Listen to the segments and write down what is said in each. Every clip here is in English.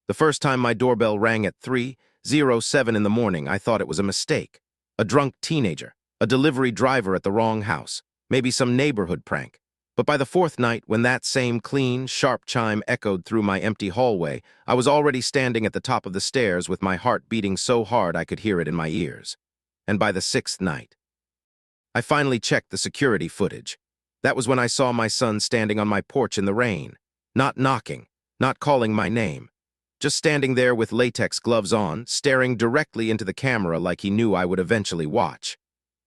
The first time my doorbell rang at 3:07 in the morning, I thought it was a mistake. A drunk teenager, a delivery driver at the wrong house, maybe some neighborhood prank. But by the fourth night, when that same clean, sharp chime echoed through my empty hallway, I was already standing at the top of the stairs with my heart beating so hard I could hear it in my ears. And by the sixth night, I finally checked the security footage. That was when I saw my son standing on my porch in the rain, not knocking, not calling my name, just standing there with latex gloves on, staring directly into the camera like he knew I would eventually watch.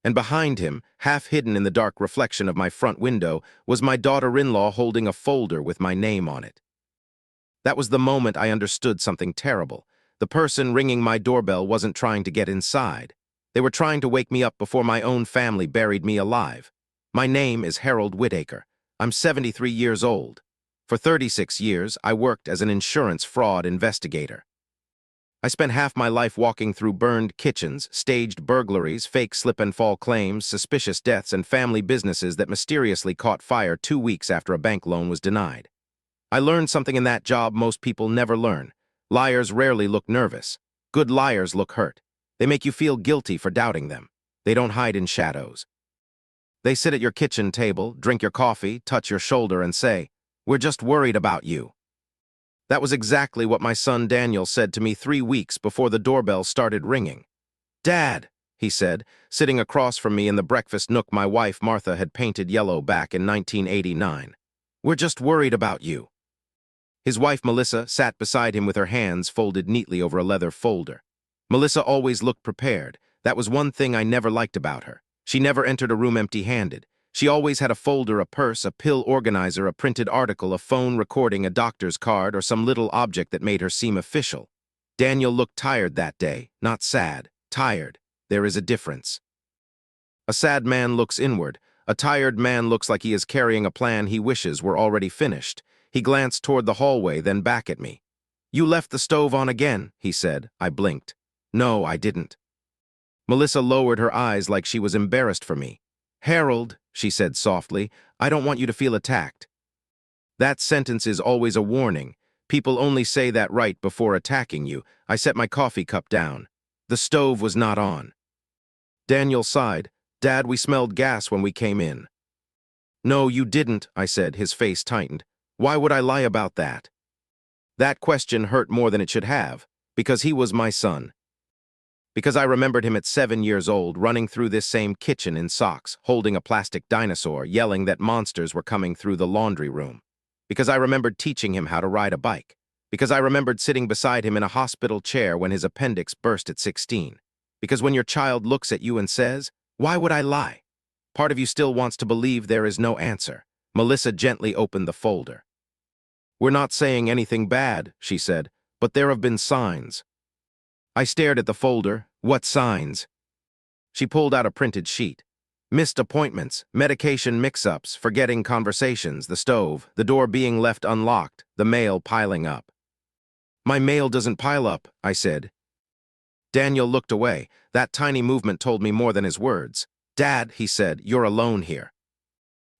And behind him, half hidden in the dark reflection of my front window, was my daughter-in-law holding a folder with my name on it. That was the moment I understood something terrible. The person ringing my doorbell wasn't trying to get inside. They were trying to wake me up before my own family buried me alive. My name is Harold Whitaker. I'm 73 years old. For 36 years, I worked as an insurance fraud investigator. I spent half my life walking through burned kitchens, staged burglaries, fake slip-and-fall claims, suspicious deaths, and family businesses that mysteriously caught fire 2 weeks after a bank loan was denied. I learned something in that job most people never learn. Liars rarely look nervous. Good liars look hurt. They make you feel guilty for doubting them. They don't hide in shadows. They sit at your kitchen table, drink your coffee, touch your shoulder, and say, "We're just worried about you." That was exactly what my son Daniel said to me 3 weeks before the doorbell started ringing. "Dad," he said, sitting across from me in the breakfast nook my wife Martha had painted yellow back in 1989. "We're just worried about you." His wife Melissa sat beside him with her hands folded neatly over a leather folder. Melissa always looked prepared. That was one thing I never liked about her. She never entered a room empty-handed. She always had a folder, a purse, a pill organizer, a printed article, a phone recording, a doctor's card, or some little object that made her seem official. Daniel looked tired that day, not sad, tired. There is a difference. A sad man looks inward. A tired man looks like he is carrying a plan he wishes were already finished. He glanced toward the hallway, then back at me. "You left the stove on again," he said. I blinked. "No, I didn't." Melissa lowered her eyes like she was embarrassed for me. "Harold," she said softly, "I don't want you to feel attacked." That sentence is always a warning. People only say that right before attacking you. I set my coffee cup down. The stove was not on. Daniel sighed. "Dad, we smelled gas when we came in." "No, you didn't," I said, his face tightened. "Why would I lie about that?" That question hurt more than it should have, because he was my son. Because I remembered him at 7 years old, running through this same kitchen in socks, holding a plastic dinosaur, yelling that monsters were coming through the laundry room. Because I remembered teaching him how to ride a bike. Because I remembered sitting beside him in a hospital chair when his appendix burst at 16. Because when your child looks at you and says, "Why would I lie?" part of you still wants to believe there is no answer. Melissa gently opened the folder. "We're not saying anything bad," she said, "but there have been signs." I stared at the folder. "What signs?" She pulled out a printed sheet. Missed appointments, medication mix-ups, forgetting conversations, the stove, the door being left unlocked, the mail piling up. "My mail doesn't pile up," I said. Daniel looked away. That tiny movement told me more than his words. "Dad," he said, "you're alone here."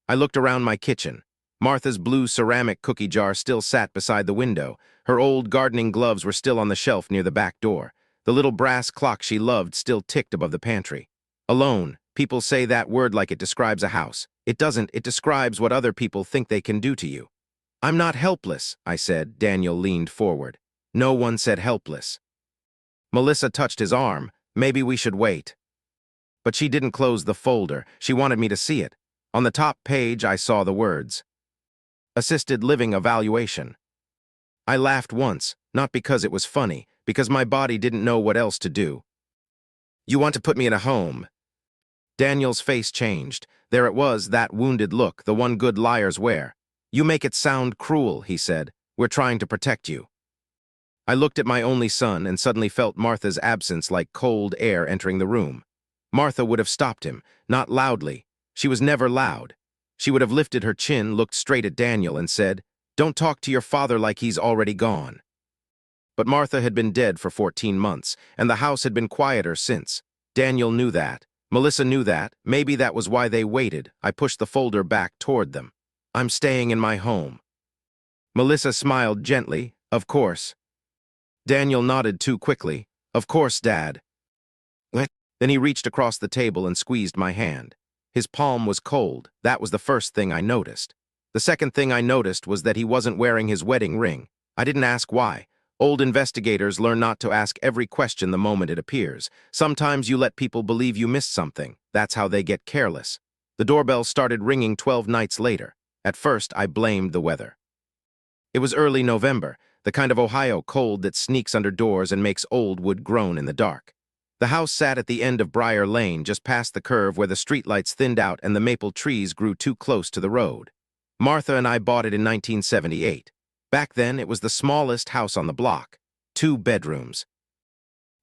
I looked around my kitchen. Martha's blue ceramic cookie jar still sat beside the window. Her old gardening gloves were still on the shelf near the back door. The little brass clock she loved still ticked above the pantry. Alone. People say that word like it describes a house. It doesn't. It describes what other people think they can do to you. "I'm not helpless," I said. Daniel leaned forward. "No one said helpless." Melissa touched his arm. "Maybe we should wait." But she didn't close the folder. She wanted me to see it. On the top page, I saw the words, "Assisted living evaluation." I laughed once, not because it was funny, because my body didn't know what else to do. "You want to put me in a home?" Daniel's face changed. There it was, that wounded look, the one good liars wear. "You make it sound cruel," he said. "We're trying to protect you." I looked at my only son and suddenly felt Martha's absence like cold air entering the room. Martha would have stopped him, not loudly. She was never loud. She would have lifted her chin, looked straight at Daniel, and said, "Don't talk to your father like he's already gone." But Martha had been dead for 14 months, and the house had been quieter since. Daniel knew that. Melissa knew that. Maybe that was why they waited. I pushed the folder back toward them. "I'm staying in my home." Melissa smiled gently. "Of course." Daniel nodded too quickly. Of course, Dad. What? Then he reached across the table and squeezed my hand. His palm was cold. That was the first thing I noticed. The second thing I noticed was that he wasn't wearing his wedding ring. I didn't ask why. Old investigators learn not to ask every question the moment it appears. Sometimes you let people believe you missed something. That's how they get careless. The doorbell started ringing 12 nights later. At first, I blamed the weather. It was early November, the kind of Ohio cold that sneaks under doors and makes old wood groan in the dark. The house sat at the end of Briar Lane, just past the curve where the streetlights thinned out and the maple trees grew too close to the road. Martha and I bought it in 1978. Back then, it was the smallest house on the block. 2 bedrooms.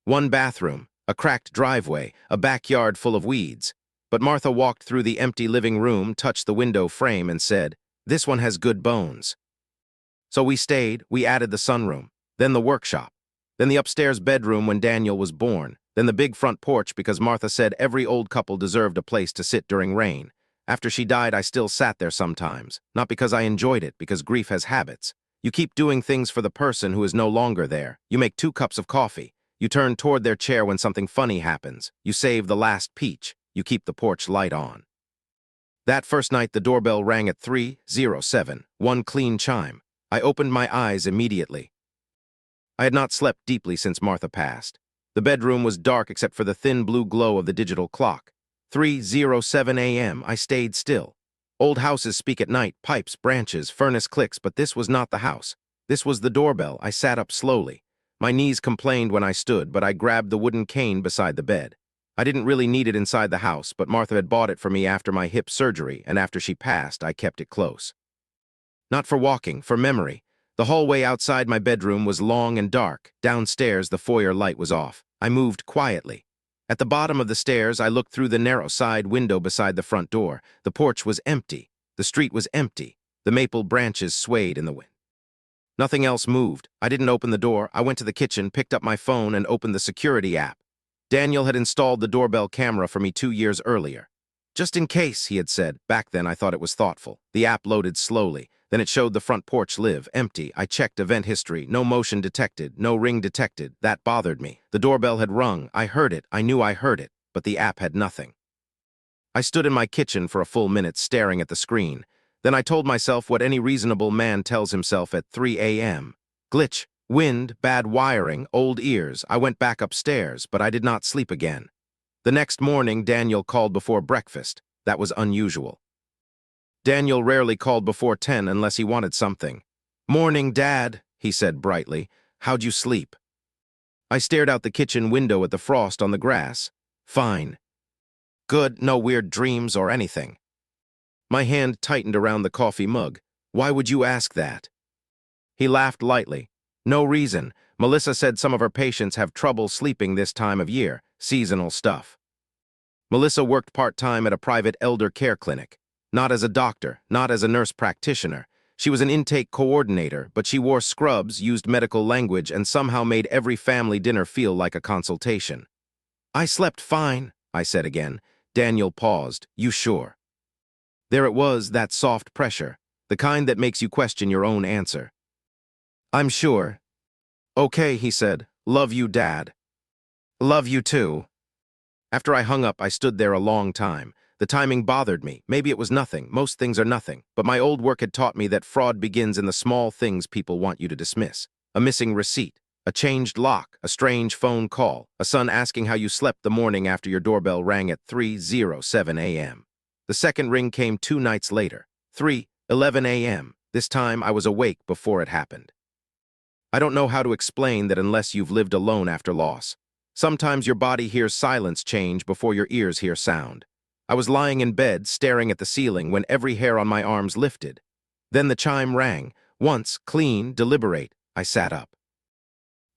1 bathroom, a cracked driveway, a backyard full of weeds. But Martha walked through the empty living room, touched the window frame, and said, "This one has good bones." So we stayed. We added the sunroom, then the workshop, then the upstairs bedroom when Daniel was born, then the big front porch because Martha said every old couple deserved a place to sit during rain. After she died, I still sat there sometimes, not because I enjoyed it, because grief has habits. You keep doing things for the person who is no longer there. You make 2 cups of coffee. You turn toward their chair when something funny happens. You save the last peach. You keep the porch light on. That first night, the doorbell rang at 3:07, one clean chime. I opened my eyes immediately. I had not slept deeply since Martha passed. The bedroom was dark except for the thin blue glow of the digital clock. 3:07 a.m. I stayed still. Old houses speak at night, pipes, branches, furnace clicks, but this was not the house. This was the doorbell. I sat up slowly. My knees complained when I stood, but I grabbed the wooden cane beside the bed. I didn't really need it inside the house, but Martha had bought it for me after my hip surgery, and after she passed, I kept it close. Not for walking, for memory. The hallway outside my bedroom was long and dark. Downstairs, the foyer light was off. I moved quietly. At the bottom of the stairs, I looked through the narrow side window beside the front door. The porch was empty. The street was empty. The maple branches swayed in the wind. Nothing else moved. I didn't open the door. I went to the kitchen, picked up my phone, and opened the security app. Daniel had installed the doorbell camera for me 2 years earlier. Just in case, he had said. Back then, I thought it was thoughtful. The app loaded slowly. Then it showed the front porch live, empty. I checked event history. No motion detected. No ring detected. That bothered me. The doorbell had rung. I heard it. I knew I heard it. But the app had nothing. I stood in my kitchen for a full minute staring at the screen. Then I told myself what any reasonable man tells himself at 3 a.m. Glitch, wind, bad wiring, old ears. I went back upstairs, but I did not sleep again. The next morning, Daniel called before breakfast. That was unusual. Daniel rarely called before 10 unless he wanted something. "Morning, Dad," he said brightly. "How'd you sleep?" I stared out the kitchen window at the frost on the grass. "Fine." "Good, no weird dreams or anything." My hand tightened around the coffee mug. "Why would you ask that?" He laughed lightly. "No reason. Melissa said some of her patients have trouble sleeping this time of year. Seasonal stuff." Melissa worked part-time at a private elder care clinic. Not as a doctor, not as a nurse practitioner. She was an intake coordinator, but she wore scrubs, used medical language, and somehow made every family dinner feel like a consultation. "I slept fine," I said again. Daniel paused. "You sure?" There it was, that soft pressure, the kind that makes you question your own answer. "I'm sure." "Okay," he said. "Love you, Dad." "Love you too." After I hung up, I stood there a long time. The timing bothered me. Maybe it was nothing. Most things are nothing. But my old work had taught me that fraud begins in the small things people want you to dismiss. A missing receipt, a changed lock, a strange phone call, a son asking how you slept the morning after your doorbell rang at 3:07 a.m. The second ring came 2 nights later, 3:11 a.m. This time I was awake before it happened. I don't know how to explain that unless you've lived alone after loss. Sometimes your body hears silence change before your ears hear sound. I was lying in bed, staring at the ceiling, when every hair on my arms lifted. Then the chime rang. Once, clean, deliberate, I sat up.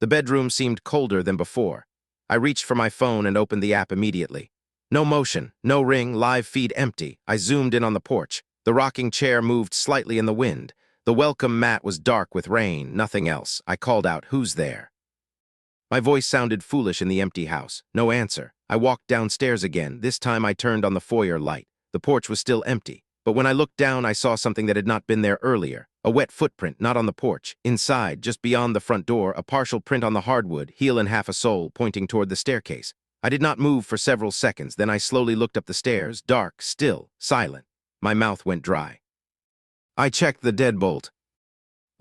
The bedroom seemed colder than before. I reached for my phone and opened the app immediately. No motion, no ring, live feed empty. I zoomed in on the porch. The rocking chair moved slightly in the wind. The welcome mat was dark with rain, nothing else. I called out, "Who's there?" My voice sounded foolish in the empty house. No answer. I walked downstairs again. This time I turned on the foyer light. The porch was still empty. But when I looked down, I saw something that had not been there earlier. A wet footprint, not on the porch. Inside, just beyond the front door, a partial print on the hardwood, heel and half a sole, pointing toward the staircase. I did not move for several seconds, then I slowly looked up the stairs, dark, still, silent. My mouth went dry. I checked the deadbolt.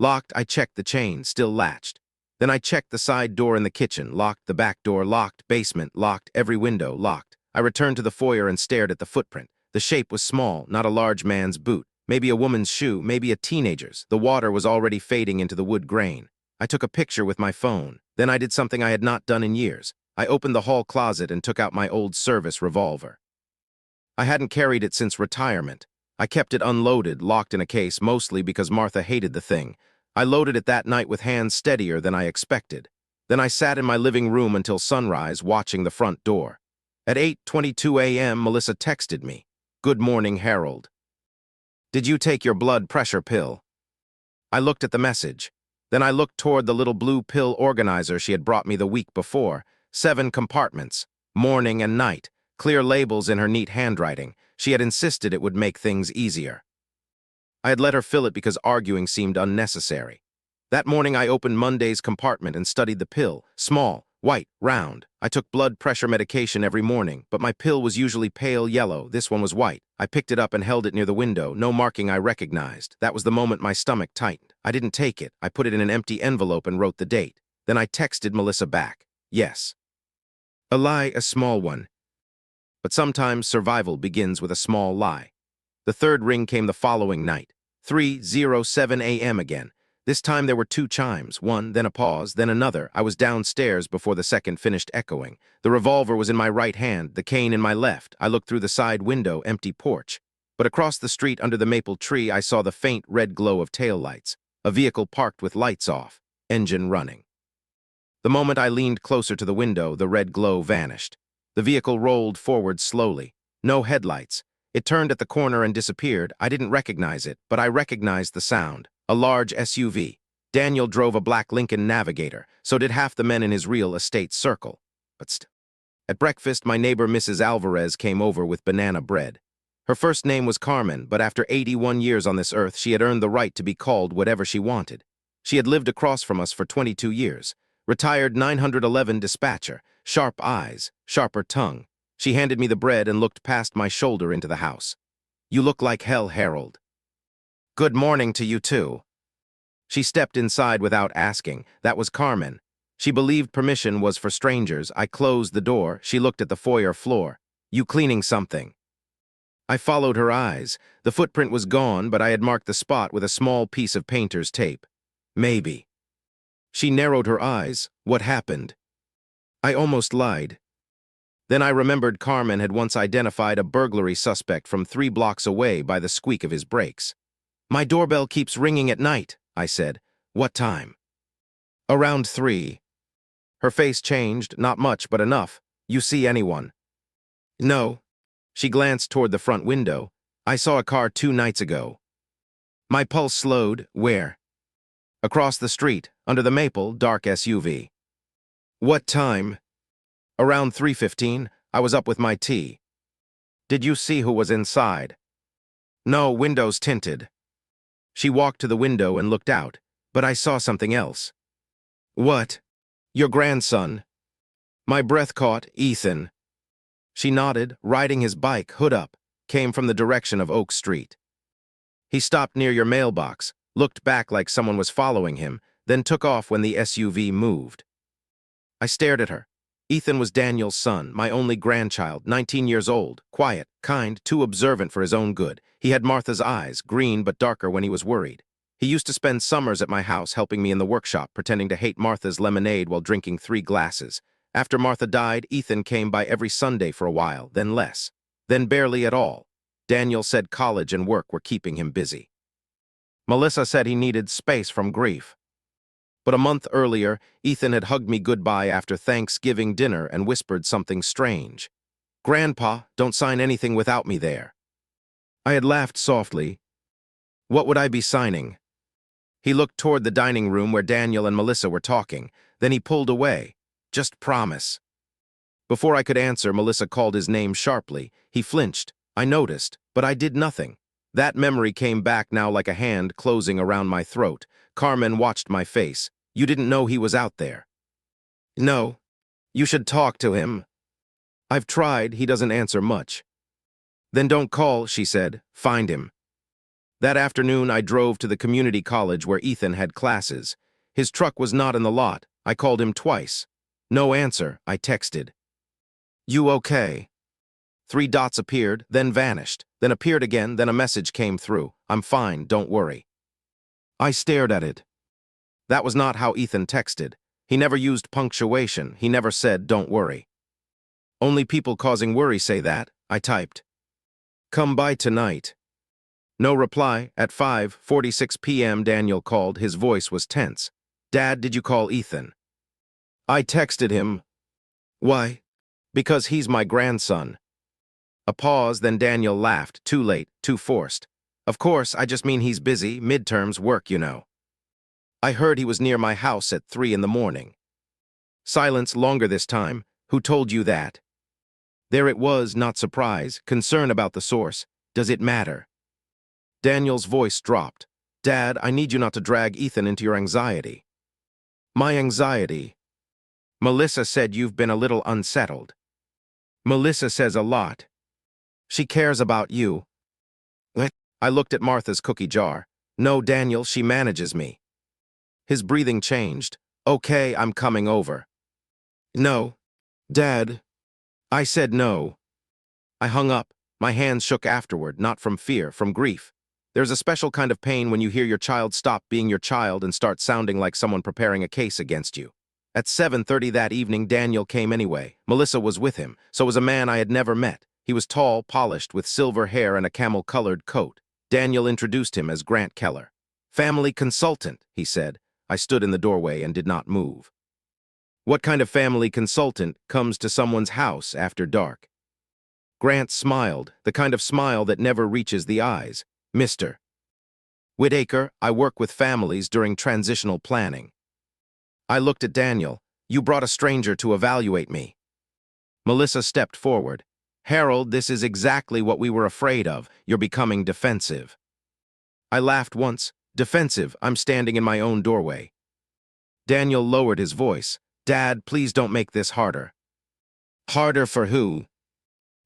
Locked. I checked the chain, still latched. Then I checked the side door in the kitchen, locked, the back door locked, basement locked, every window locked. I returned to the foyer and stared at the footprint. The shape was small, not a large man's boot. Maybe a woman's shoe, maybe a teenager's. The water was already fading into the wood grain. I took a picture with my phone. Then I did something I had not done in years. I opened the hall closet and took out my old service revolver. I hadn't carried it since retirement. I kept it unloaded, locked in a case, mostly because Martha hated the thing. I loaded it that night with hands steadier than I expected. Then I sat in my living room until sunrise, watching the front door. At 8:22 a.m., Melissa texted me. "Good morning, Harold. Did you take your blood pressure pill?" I looked at the message. Then I looked toward the little blue pill organizer she had brought me the week before. 7 compartments, morning and night, clear labels in her neat handwriting. She had insisted it would make things easier. I had let her fill it because arguing seemed unnecessary. That morning I opened Monday's compartment and studied the pill. Small, white, round. I took blood pressure medication every morning, but my pill was usually pale yellow. This one was white. I picked it up and held it near the window, no marking I recognized. That was the moment my stomach tightened. I didn't take it. I put it in an empty envelope and wrote the date. Then I texted Melissa back. Yes. A lie, a small one. But sometimes survival begins with a small lie. The third ring came the following night. 3:07 a.m. again. This time there were 2 chimes, one, then a pause, then another. I was downstairs before the second finished echoing. The revolver was in my right hand, the cane in my left. I looked through the side window, empty porch. But across the street under the maple tree, I saw the faint red glow of taillights. A vehicle parked with lights off, engine running. The moment I leaned closer to the window, the red glow vanished. The vehicle rolled forward slowly. No headlights. It turned at the corner and disappeared. I didn't recognize it, but I recognized the sound. A large SUV. Daniel drove a black Lincoln Navigator, so did half the men in his real estate circle. At breakfast, my neighbor Mrs. Alvarez came over with banana bread. Her first name was Carmen, but after 81 years on this earth, she had earned the right to be called whatever she wanted. She had lived across from us for 22 years. Retired 911 dispatcher, sharp eyes, sharper tongue. She handed me the bread and looked past my shoulder into the house. "You look like hell, Harold." "Good morning to you, too." She stepped inside without asking. That was Carmen. She believed permission was for strangers. I closed the door. She looked at the foyer floor. "You cleaning something?" I followed her eyes. The footprint was gone, but I had marked the spot with a small piece of painter's tape. "Maybe." She narrowed her eyes. "What happened?" I almost lied. Then I remembered Carmen had once identified a burglary suspect from 3 blocks away by the squeak of his brakes. "My doorbell keeps ringing at night," I said. "What time?" "Around 3. Her face changed, not much, but enough. "You see anyone?" "No." She glanced toward the front window. "I saw a car 2 nights ago." My pulse slowed. "Where?" "Across the street, under the maple, dark SUV." "What time?" "Around 3:15. I was up with my tea." "Did you see who was inside?" "No, windows tinted." She walked to the window and looked out, but I saw something else. "What?" "Your grandson." My breath caught. "Ethan." She nodded, riding his bike, hood up, came from the direction of Oak Street. He stopped near your mailbox, looked back like someone was following him, then took off when the SUV moved. I stared at her. Ethan was Daniel's son, my only grandchild, 19 years old, quiet, kind, too observant for his own good. He had Martha's eyes, green but darker when he was worried. He used to spend summers at my house helping me in the workshop, pretending to hate Martha's lemonade while drinking 3 glasses. After Martha died, Ethan came by every Sunday for a while, then less, then barely at all. Daniel said college and work were keeping him busy. Melissa said he needed space from grief. But a month earlier, Ethan had hugged me goodbye after Thanksgiving dinner and whispered something strange. "Grandpa, don't sign anything without me there." I had laughed softly. What would I be signing? He looked toward the dining room where Daniel and Melissa were talking. Then he pulled away. "Just promise." Before I could answer, Melissa called his name sharply. He flinched. I noticed, but I did nothing. That memory came back now like a hand closing around my throat. Carmen watched my face. You didn't know he was out there. No. You should talk to him. I've tried, he doesn't answer much. Then don't call, she said. Find him. That afternoon, I drove to the community college where Ethan had classes. His truck was not in the lot. I called him twice. No answer, I texted. You okay? 3 dots appeared, then vanished, then appeared again, then a message came through. I'm fine, don't worry. I stared at it. That was not how Ethan texted. He never used punctuation. He never said, don't worry. Only people causing worry say that, I typed. Come by tonight. No reply. At 5:46 p.m. Daniel called. His voice was tense. Dad, did you call Ethan? I texted him. Why? Because he's my grandson. A pause, then Daniel laughed. Too late, too forced. Of course, I just mean he's busy. Midterms work, you know. I heard he was near my house at 3 in the morning. Silence longer this time. Who told you that? There it was, not surprise, concern about the source. Does it matter? Daniel's voice dropped. Dad, I need you not to drag Ethan into your anxiety. My anxiety. Melissa said you've been a little unsettled. Melissa says a lot. She cares about you. What? I looked at Martha's cookie jar. No, Daniel, she manages me. His breathing changed. Okay, I'm coming over. No. Dad. I said no. I hung up. My hands shook afterward, not from fear, from grief. There's a special kind of pain when you hear your child stop being your child and start sounding like someone preparing a case against you. At 7:30 that evening, Daniel came anyway. Melissa was with him, so was a man I had never met. He was tall, polished, with silver hair and a camel-colored coat. Daniel introduced him as Grant Keller. Family consultant, he said. I stood in the doorway and did not move. What kind of family consultant comes to someone's house after dark? Grant smiled, the kind of smile that never reaches the eyes. Mr. Whitaker, I work with families during transitional planning. I looked at Daniel. You brought a stranger to evaluate me. Melissa stepped forward. Harold, this is exactly what we were afraid of. You're becoming defensive. I laughed once. Defensive, I'm standing in my own doorway. Daniel lowered his voice. Dad, please don't make this harder. Harder for who?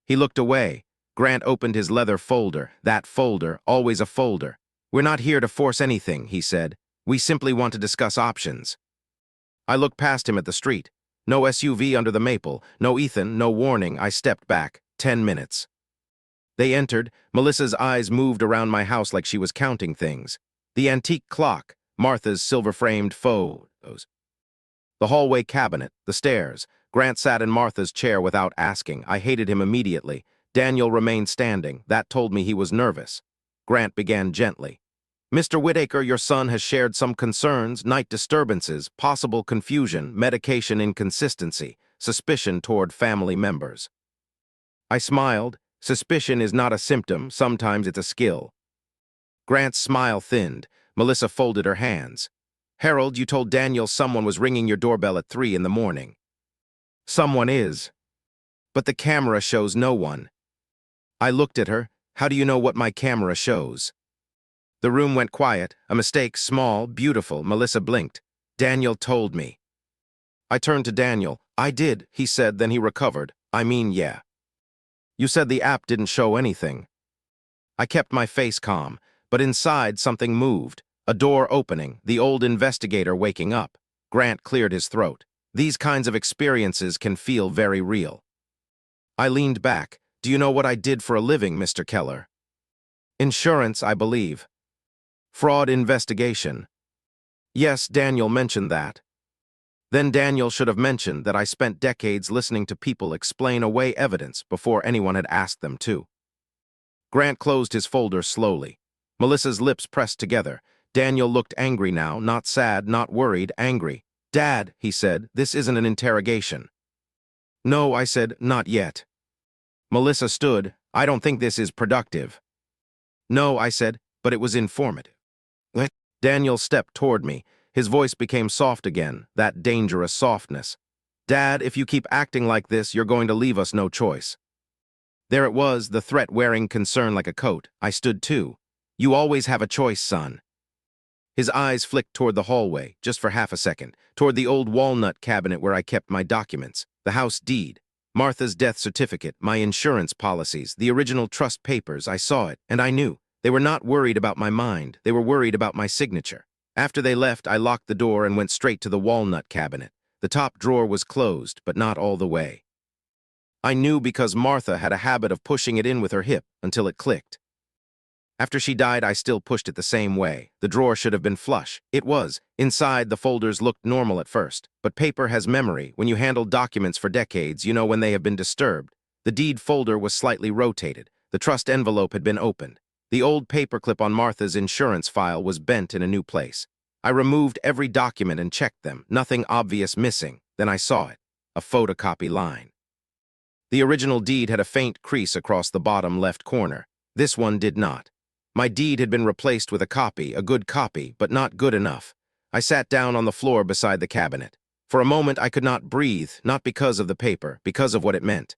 He looked away. Grant opened his leather folder. That folder, always a folder. We're not here to force anything, he said. We simply want to discuss options. I looked past him at the street. No SUV under the maple, no Ethan, no warning. I stepped back. 10 minutes. They entered. Melissa's eyes moved around my house like she was counting things. The antique clock, Martha's silver-framed photos. The hallway cabinet, the stairs. Grant sat in Martha's chair without asking. I hated him immediately. Daniel remained standing. That told me he was nervous. Grant began gently. Mr. Whitaker, your son has shared some concerns, night disturbances, possible confusion, medication inconsistency, suspicion toward family members. I smiled. Suspicion is not a symptom, sometimes it's a skill. Grant's smile thinned. Melissa folded her hands. Harold, you told Daniel someone was ringing your doorbell at 3 in the morning. Someone is. But the camera shows no one. I looked at her. How do you know what my camera shows? The room went quiet. A mistake, small, beautiful. Melissa blinked. Daniel told me. I turned to Daniel. I did, he said, then he recovered. I mean, yeah. You said the app didn't show anything. I kept my face calm, but inside something moved. A door opening, the old investigator waking up. Grant cleared his throat. These kinds of experiences can feel very real. I leaned back. Do you know what I did for a living, Mr. Keller? Insurance, I believe. Fraud investigation. Yes, Daniel mentioned that. Then Daniel should have mentioned that I spent decades listening to people explain away evidence before anyone had asked them to. Grant closed his folder slowly. Melissa's lips pressed together. Daniel looked angry now, not sad, not worried, angry. Dad, he said, this isn't an interrogation. No, I said, not yet. Melissa stood. I don't think this is productive. No, I said, but it was informative. What? Daniel stepped toward me. His voice became soft again, that dangerous softness. Dad, if you keep acting like this, you're going to leave us no choice. There it was, the threat wearing concern like a coat. I stood too. You always have a choice, son. His eyes flicked toward the hallway, just for half a second, toward the old walnut cabinet where I kept my documents, the house deed, Martha's death certificate, my insurance policies, the original trust papers. I saw it, and I knew. They were not worried about my mind. They were worried about my signature. After they left, I locked the door and went straight to the walnut cabinet. The top drawer was closed, but not all the way. I knew because Martha had a habit of pushing it in with her hip until it clicked. After she died, I still pushed it the same way. The drawer should have been flush. It was. Inside, the folders looked normal at first. But paper has memory. When you handle documents for decades, you know when they have been disturbed. The deed folder was slightly rotated. The trust envelope had been opened. The old paperclip on Martha's insurance file was bent in a new place. I removed every document and checked them. Nothing obvious missing. Then I saw it. A photocopy line. The original deed had a faint crease across the bottom left corner. This one did not. My deed had been replaced with a good copy, but not good enough. I sat down on the floor beside the cabinet. For a moment, I could not breathe, not because of the paper, because of what it meant.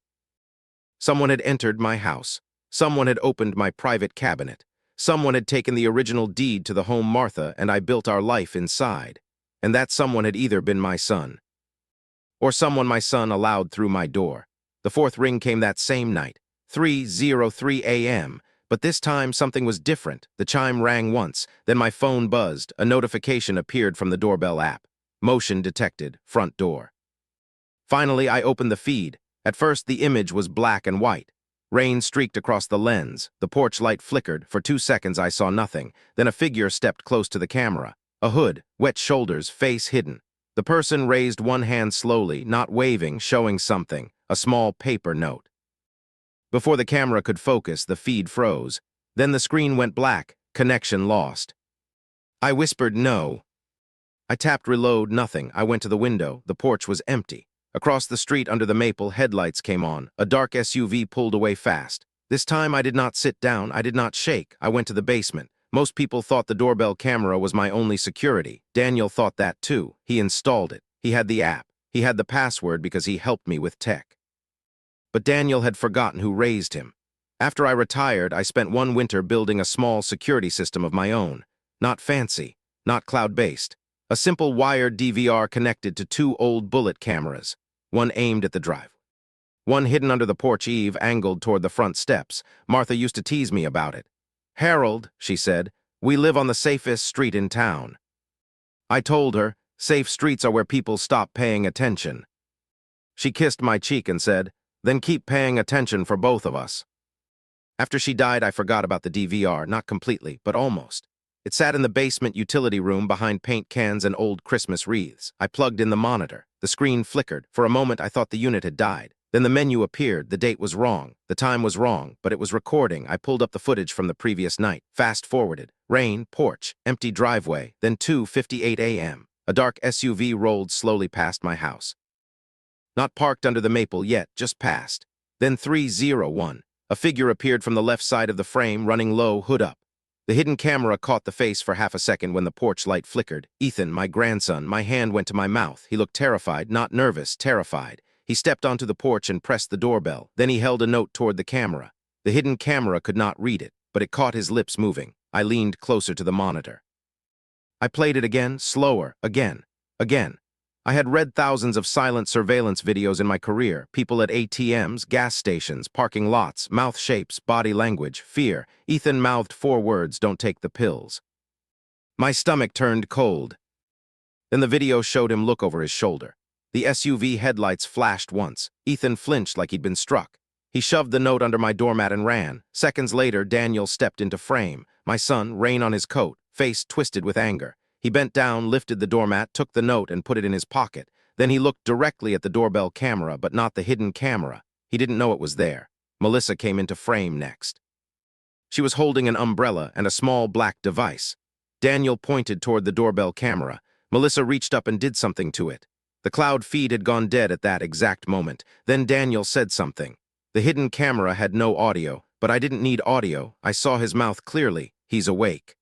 Someone had entered my house. Someone had opened my private cabinet. Someone had taken the original deed to the home Martha, and I built our life inside. And that someone had either been my son, or someone my son allowed through my door. The fourth ring came that same night, 3:03 a.m., but this time something was different. The chime rang once, then my phone buzzed. A notification appeared from the Doorbell app. Motion detected, front door. Finally, I opened the feed. At first, the image was black and white. Rain streaked across the lens. The porch light flickered. For 2 seconds, I saw nothing. Then a figure stepped close to the camera. A hood, wet shoulders, face hidden. The person raised one hand slowly, not waving, showing something, a small paper note. Before the camera could focus, the feed froze. Then the screen went black, connection lost. I whispered no. I tapped reload, nothing. I went to the window. The porch was empty. Across the street under the maple, headlights came on. A dark SUV pulled away fast. This time I did not sit down. I did not shake. I went to the basement. Most people thought the doorbell camera was my only security. Daniel thought that too. He installed it. He had the app. He had the password because he helped me with tech. But Daniel had forgotten who raised him. After I retired, I spent one winter building a small security system of my own. Not fancy, not cloud-based. A simple wired DVR connected to 2 old bullet cameras, one aimed at the drive. One hidden under the porch eave, angled toward the front steps. Martha used to tease me about it. "Harold," she said, "we live on the safest street in town." I told her, safe streets are where people stop paying attention. She kissed my cheek and said, "Then keep paying attention for both of us." After she died, I forgot about the DVR, not completely, but almost. It sat in the basement utility room behind paint cans and old Christmas wreaths. I plugged in the monitor. The screen flickered. For a moment, I thought the unit had died. Then the menu appeared. The date was wrong. The time was wrong, but it was recording. I pulled up the footage from the previous night. Fast-forwarded. Rain, porch, empty driveway, then 2:58 a.m. A dark SUV rolled slowly past my house. Not parked under the maple yet, just past. Then 3:01. A figure appeared from the left side of the frame, running low, hood up. The hidden camera caught the face for half a second when the porch light flickered. Ethan, my grandson, my hand went to my mouth. He looked terrified, not nervous, terrified. He stepped onto the porch and pressed the doorbell. Then he held a note toward the camera. The hidden camera could not read it, but it caught his lips moving. I leaned closer to the monitor. I played it again, slower, again. I had read thousands of silent surveillance videos in my career. People at ATMs, gas stations, parking lots, mouth shapes, body language, fear. Ethan mouthed 4 words, "Don't take the pills." My stomach turned cold. Then the video showed him look over his shoulder. The SUV headlights flashed once. Ethan flinched like he'd been struck. He shoved the note under my doormat and ran. Seconds later, Daniel stepped into frame. My son, rain on his coat, face twisted with anger. He bent down, lifted the doormat, took the note, and put it in his pocket. Then he looked directly at the doorbell camera, but not the hidden camera. He didn't know it was there. Melissa came into frame next. She was holding an umbrella and a small black device. Daniel pointed toward the doorbell camera. Melissa reached up and did something to it. The cloud feed had gone dead at that exact moment. Then Daniel said something. The hidden camera had no audio, but I didn't need audio. I saw his mouth clearly. He's awake.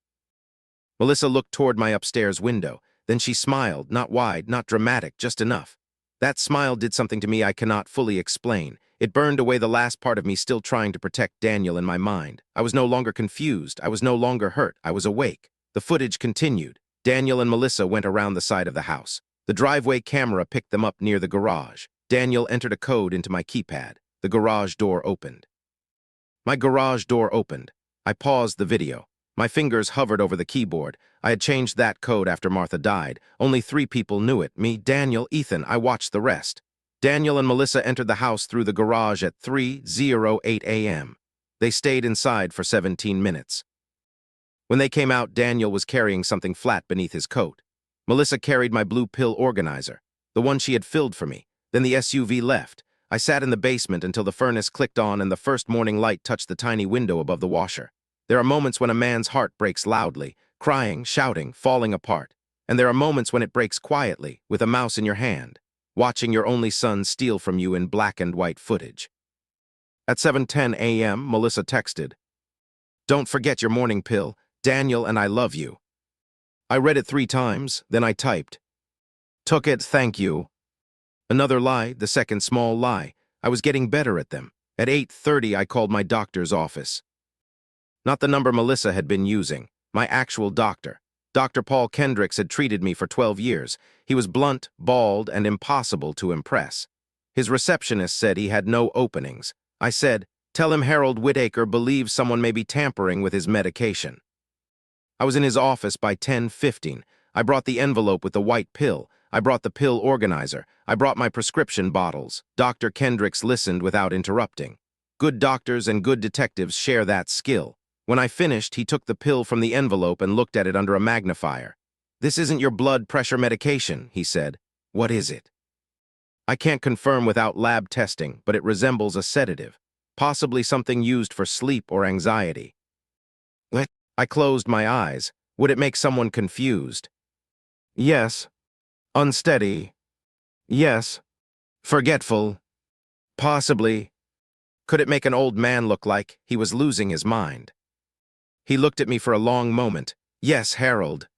Melissa looked toward my upstairs window. Then she smiled, not wide, not dramatic, just enough. That smile did something to me I cannot fully explain. It burned away the last part of me still trying to protect Daniel in my mind. I was no longer confused. I was no longer hurt. I was awake. The footage continued. Daniel and Melissa went around the side of the house. The driveway camera picked them up near the garage. Daniel entered a code into my keypad. The garage door opened. My garage door opened. I paused the video. My fingers hovered over the keyboard. I had changed that code after Martha died. Only 3 people knew it. Me, Daniel, Ethan. I watched the rest. Daniel and Melissa entered the house through the garage at 3:08 a.m. They stayed inside for 17 minutes. When they came out, Daniel was carrying something flat beneath his coat. Melissa carried my blue pill organizer, the one she had filled for me. Then the SUV left. I sat in the basement until the furnace clicked on and the first morning light touched the tiny window above the washer. There are moments when a man's heart breaks loudly, crying, shouting, falling apart. And there are moments when it breaks quietly, with a mouse in your hand, watching your only son steal from you in black and white footage. At 7:10 a.m., Melissa texted, "Don't forget your morning pill. Daniel and I love you." I read it 3 times, then I typed, "Took it, thank you." Another lie, the second small lie. I was getting better at them. At 8:30, I called my doctor's office. Not the number Melissa had been using, my actual doctor. Dr. Paul Kendricks had treated me for 12 years. He was blunt, bald, and impossible to impress. His receptionist said he had no openings. I said, "Tell him Harold Whitaker believes someone may be tampering with his medication." I was in his office by 10:15. I brought the envelope with the white pill. I brought the pill organizer. I brought my prescription bottles. Dr. Kendricks listened without interrupting. Good doctors and good detectives share that skill. When I finished, he took the pill from the envelope and looked at it under a magnifier. "This isn't your blood pressure medication," he said. "What is it?" I can't confirm without lab testing, but it resembles a sedative, possibly something used for sleep or anxiety. What? I closed my eyes. Would it make someone confused? Yes. Unsteady. Yes. Forgetful. Possibly. Could it make an old man look like he was losing his mind? He looked at me for a long moment. "Yes, Harold."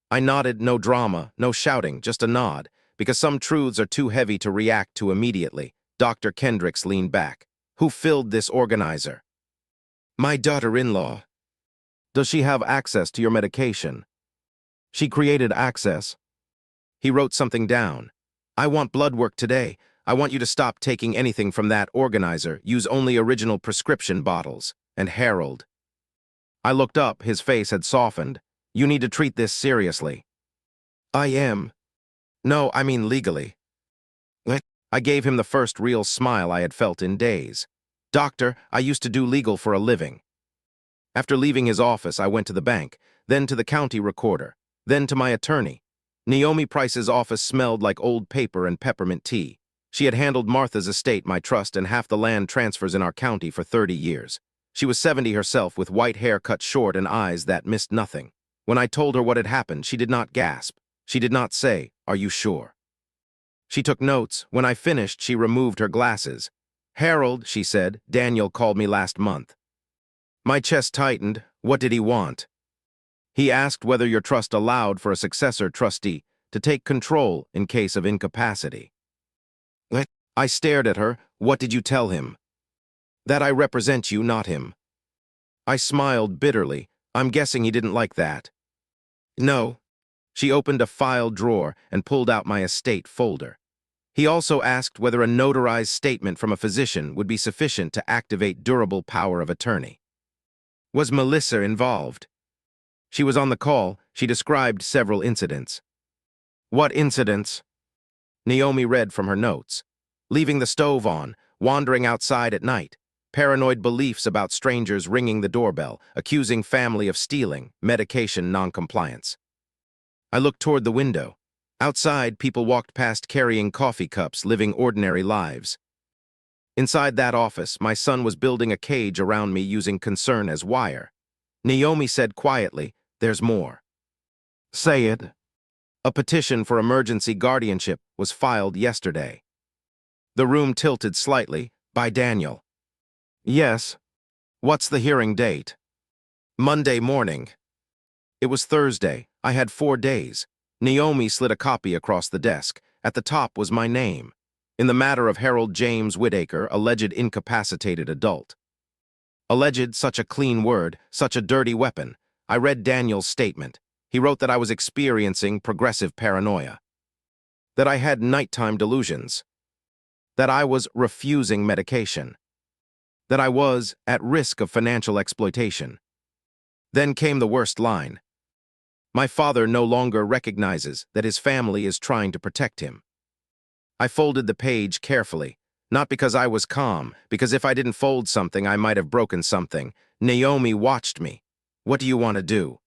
I nodded, no drama, no shouting, just a nod, because some truths are too heavy to react to immediately. Dr. Kendricks leaned back. "Who filled this organizer?" "My daughter-in-law." "Does she have access to your medication?" "She created access." He wrote something down. "I want blood work today. I want you to stop taking anything from that organizer. Use only original prescription bottles. And Harold." I looked up. His face had softened. "You need to treat this seriously." "I am." "No, I mean legally." What? I gave him the first real smile I had felt in days. "Doctor, I used to do legal for a living." After leaving his office, I went to the bank, then to the county recorder, then to my attorney. Naomi Price's office smelled like old paper and peppermint tea. She had handled Martha's estate, my trust, and half the land transfers in our county for 30 years. She was 70 herself, with white hair cut short and eyes that missed nothing. When I told her what had happened, she did not gasp. She did not say, "Are you sure?" She took notes. When I finished, she removed her glasses. "Harold," she said, "Daniel called me last month." My chest tightened. What did he want? "He asked whether your trust allowed for a successor trustee to take control in case of incapacity." What? I stared at her. "What did you tell him?" "That I represent you, not him." I smiled bitterly. I'm guessing he didn't like that. "No." She opened a file drawer and pulled out my estate folder. "He also asked whether a notarized statement from a physician would be sufficient to activate durable power of attorney." Was Melissa involved? She was on the call. She described several incidents. "What incidents?" Naomi read from her notes. "Leaving the stove on, wandering outside at night, paranoid beliefs about strangers ringing the doorbell, accusing family of stealing, medication noncompliance." I looked toward the window. Outside, people walked past carrying coffee cups, living ordinary lives. Inside that office, my son was building a cage around me using concern as wire. Naomi said quietly, "There's more." "Say it." "A petition for emergency guardianship was filed yesterday." The room tilted slightly. "By Daniel." "Yes." "What's the hearing date?" "Monday morning." It was Thursday. I had 4 days. Naomi slid a copy across the desk. At the top was my name. In the matter of Harold James Whittaker, alleged incapacitated adult. Alleged, such a clean word, such a dirty weapon. I read Daniel's statement. He wrote that I was experiencing progressive paranoia, that I had nighttime delusions, that I was refusing medication, that I was at risk of financial exploitation. Then came the worst line. My father no longer recognizes that his family is trying to protect him. I folded the page carefully, not because I was calm, because if I didn't fold something, I might have broken something. Naomi watched me. What do you want to do?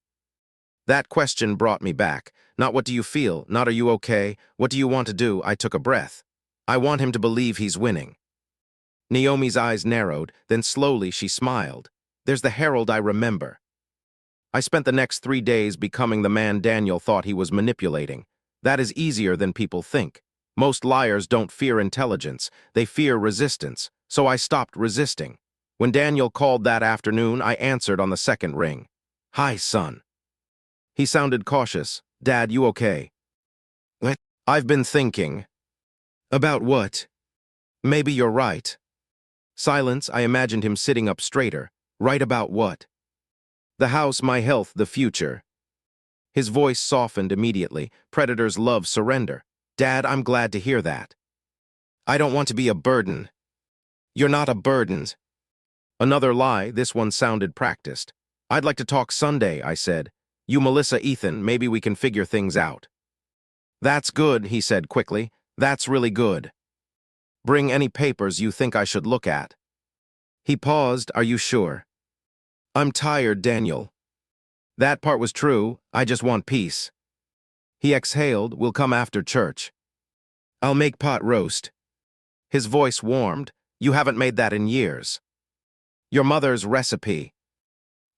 That question brought me back. Not what do you feel, not are you okay, what do you want to do? I took a breath. I want him to believe he's winning. Naomi's eyes narrowed, then slowly she smiled. There's the Harold I remember. I spent the next 3 days becoming the man Daniel thought he was manipulating. That is easier than people think. Most liars don't fear intelligence, they fear resistance, so I stopped resisting. When Daniel called that afternoon, I answered on the second ring. Hi, son. He sounded cautious. Dad, you okay? What? I've been thinking. About what? Maybe you're right. Silence, I imagined him sitting up straighter. Right about what? The house, my health, the future. His voice softened immediately. Predators love surrender. Dad, I'm glad to hear that. I don't want to be a burden. You're not a burden. Another lie, this one sounded practiced. I'd like to talk Sunday, I said. You, Melissa, Ethan, maybe we can figure things out. That's good, he said quickly. That's really good. Bring any papers you think I should look at. He paused. Are you sure? I'm tired, Daniel. That part was true. I just want peace. He exhaled. We'll come after church. I'll make pot roast. His voice warmed. You haven't made that in years. Your mother's recipe.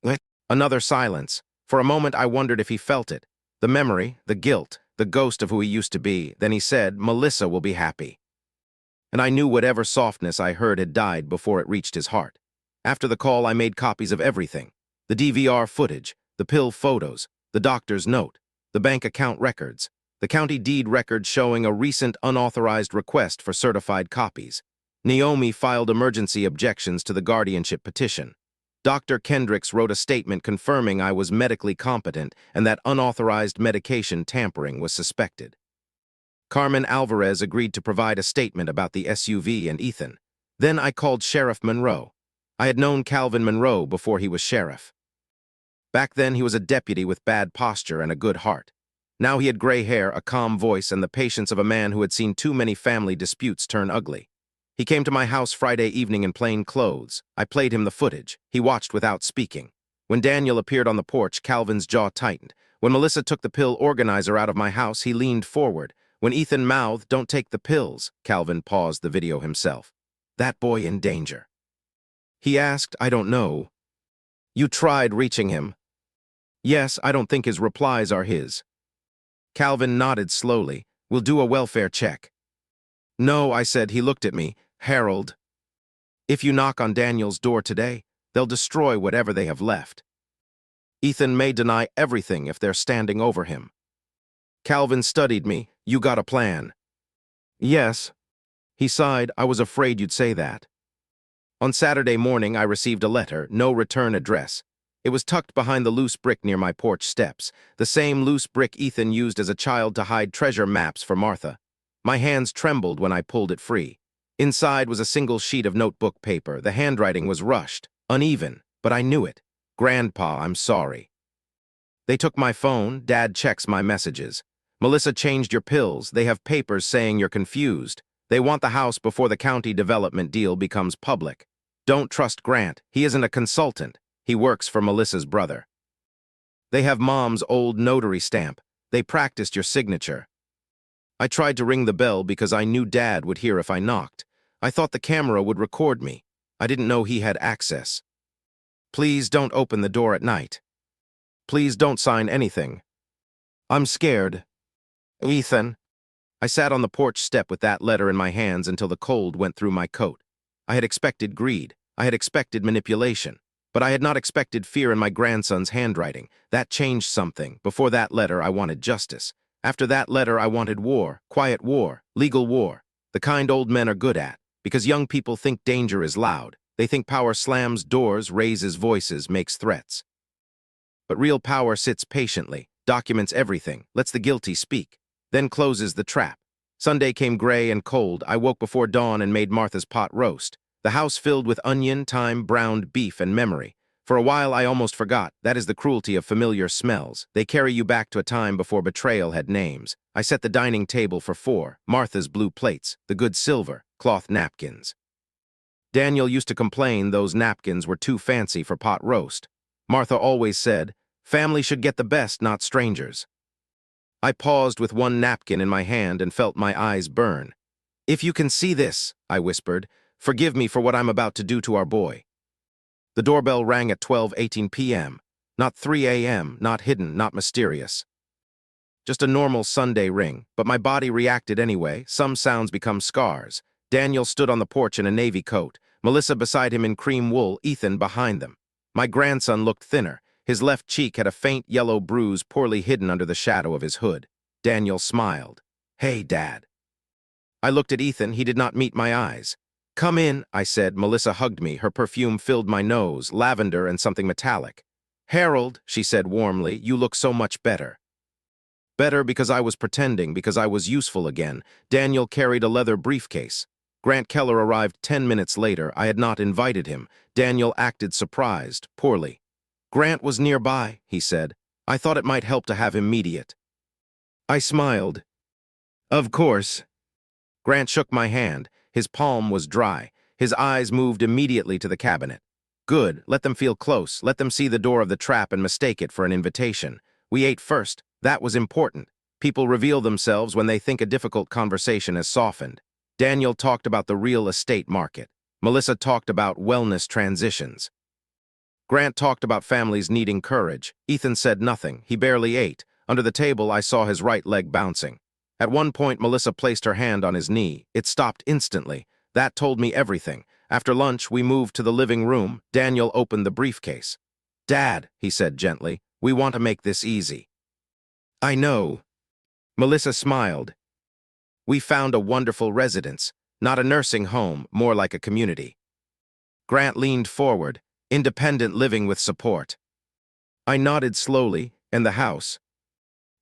What? Another silence. For a moment I wondered if he felt it. The memory, the guilt, the ghost of who he used to be. Then he said, Melissa will be happy. And I knew whatever softness I heard had died before it reached his heart. After the call, I made copies of everything. The DVR footage, the pill photos, the doctor's note, the bank account records, the county deed record showing a recent unauthorized request for certified copies. Naomi filed emergency objections to the guardianship petition. Dr. Kendricks wrote a statement confirming I was medically competent and that unauthorized medication tampering was suspected. Carmen Alvarez agreed to provide a statement about the SUV and Ethan. Then I called Sheriff Monroe. I had known Calvin Monroe before he was sheriff. Back then he was a deputy with bad posture and a good heart. Now he had gray hair, a calm voice, and the patience of a man who had seen too many family disputes turn ugly. He came to my house Friday evening in plain clothes. I played him the footage. He watched without speaking. When Daniel appeared on the porch, Calvin's jaw tightened. When Melissa took the pill organizer out of my house, he leaned forward. When Ethan mouthed, "Don't take the pills," Calvin paused the video himself. That boy in danger. He asked, I don't know. You tried reaching him. Yes, I don't think his replies are his. Calvin nodded slowly. We'll do a welfare check. No, I said. He looked at me. Harold. If you knock on Daniel's door today, they'll destroy whatever they have left. Ethan may deny everything if they're standing over him. Calvin studied me. You got a plan? Yes. He sighed. I was afraid you'd say that. On Saturday morning, I received a letter, no return address. It was tucked behind the loose brick near my porch steps, the same loose brick Ethan used as a child to hide treasure maps for Martha. My hands trembled when I pulled it free. Inside was a single sheet of notebook paper. The handwriting was rushed, uneven, but I knew it. Grandpa, I'm sorry. They took my phone. Dad checks my messages. Melissa changed your pills. They have papers saying you're confused. They want the house before the county development deal becomes public. Don't trust Grant. He isn't a consultant. He works for Melissa's brother. They have Mom's old notary stamp. They practiced your signature. I tried to ring the bell because I knew Dad would hear if I knocked. I thought the camera would record me. I didn't know he had access. Please don't open the door at night. Please don't sign anything. I'm scared. Ethan. I sat on the porch step with that letter in my hands until the cold went through my coat. I had expected greed. I had expected manipulation. But I had not expected fear in my grandson's handwriting. That changed something. Before that letter, I wanted justice. After that letter, I wanted war, quiet war, legal war. The kind old men are good at, because young people think danger is loud. They think power slams doors, raises voices, makes threats. But real power sits patiently, documents everything, lets the guilty speak, then closes the trap. Sunday came gray and cold. I woke before dawn and made Martha's pot roast. The house filled with onion, thyme, browned beef, and memory. For a while I almost forgot. That is the cruelty of familiar smells. They carry you back to a time before betrayal had names. I set the dining table for 4, Martha's blue plates, the good silver, cloth napkins. Daniel used to complain those napkins were too fancy for pot roast. Martha always said, family should get the best, not strangers. I paused with one napkin in my hand and felt my eyes burn. If you can see this, I whispered, forgive me for what I'm about to do to our boy. The doorbell rang at 12:18 p.m. Not 3 a.m., not hidden, not mysterious. Just a normal Sunday ring, but my body reacted anyway. Some sounds become scars. Daniel stood on the porch in a navy coat, Melissa beside him in cream wool, Ethan behind them. My grandson looked thinner. His left cheek had a faint yellow bruise poorly hidden under the shadow of his hood. Daniel smiled. Hey, Dad. I looked at Ethan. He did not meet my eyes. Come in, I said. Melissa hugged me. Her perfume filled my nose, lavender and something metallic. Harold, she said warmly, you look so much better. Better because I was pretending, because I was useful again. Daniel carried a leather briefcase. Grant Keller arrived 10 minutes later. I had not invited him. Daniel acted surprised, poorly. Grant was nearby, he said. I thought it might help to have him mediate. I smiled. Of course. Grant shook my hand. His palm was dry. His eyes moved immediately to the cabinet. Good, let them feel close. Let them see the door of the trap and mistake it for an invitation. We ate first. That was important. People reveal themselves when they think a difficult conversation has softened. Daniel talked about the real estate market. Melissa talked about wellness transitions. Grant talked about families needing courage. Ethan said nothing. He barely ate. Under the table, I saw his right leg bouncing. At one point, Melissa placed her hand on his knee. It stopped instantly. That told me everything. After lunch, we moved to the living room. Daniel opened the briefcase. Dad, he said gently, we want to make this easy. I know. Melissa smiled. We found a wonderful residence. Not a nursing home, more like a community. Grant leaned forward. Independent living with support. I nodded slowly. And the house.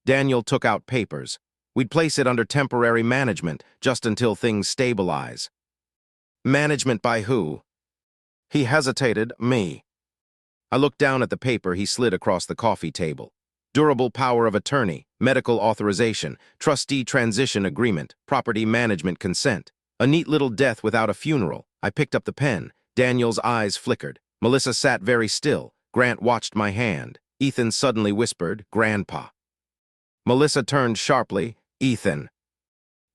Daniel took out papers. We'd place it under temporary management, just until things stabilize. Management by who? He hesitated. Me. I looked down at the paper he slid across the coffee table. Durable power of attorney, medical authorization, trustee transition agreement, property management consent. A neat little death without a funeral. I picked up the pen. Daniel's eyes flickered. Melissa sat very still. Grant watched my hand. Ethan suddenly whispered, Grandpa. Melissa turned sharply, Ethan.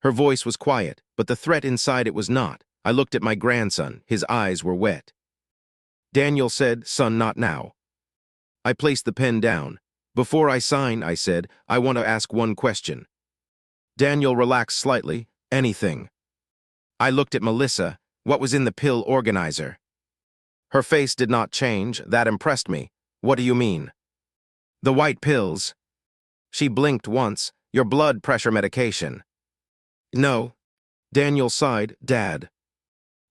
Her voice was quiet, but the threat inside it was not. I looked at my grandson. His eyes were wet. Daniel said, Son, not now. I placed the pen down. Before I sign, I said, I want to ask one question. Daniel relaxed slightly. Anything. I looked at Melissa. What was in the pill organizer? Her face did not change. That impressed me. What do you mean? The white pills. She blinked once. Your blood pressure medication. No. Daniel sighed. Dad.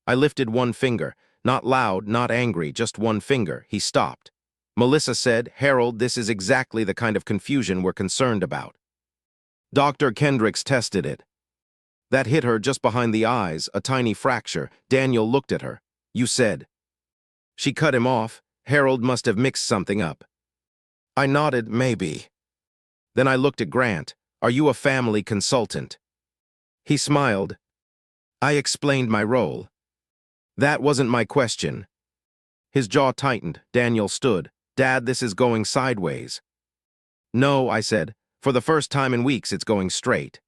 I lifted one finger. Not loud, not angry, just one finger. He stopped. Melissa said, Harold, this is exactly the kind of confusion we're concerned about. Dr. Kendricks tested it. That hit her just behind the eyes, a tiny fracture. Daniel looked at her. You said. She cut him off. Harold must have mixed something up. I nodded, maybe. Then I looked at Grant. Are you a family consultant? He smiled. I explained my role. That wasn't my question. His jaw tightened. Daniel stood. Dad, this is going sideways. No, I said. For the first time in weeks, it's going straight.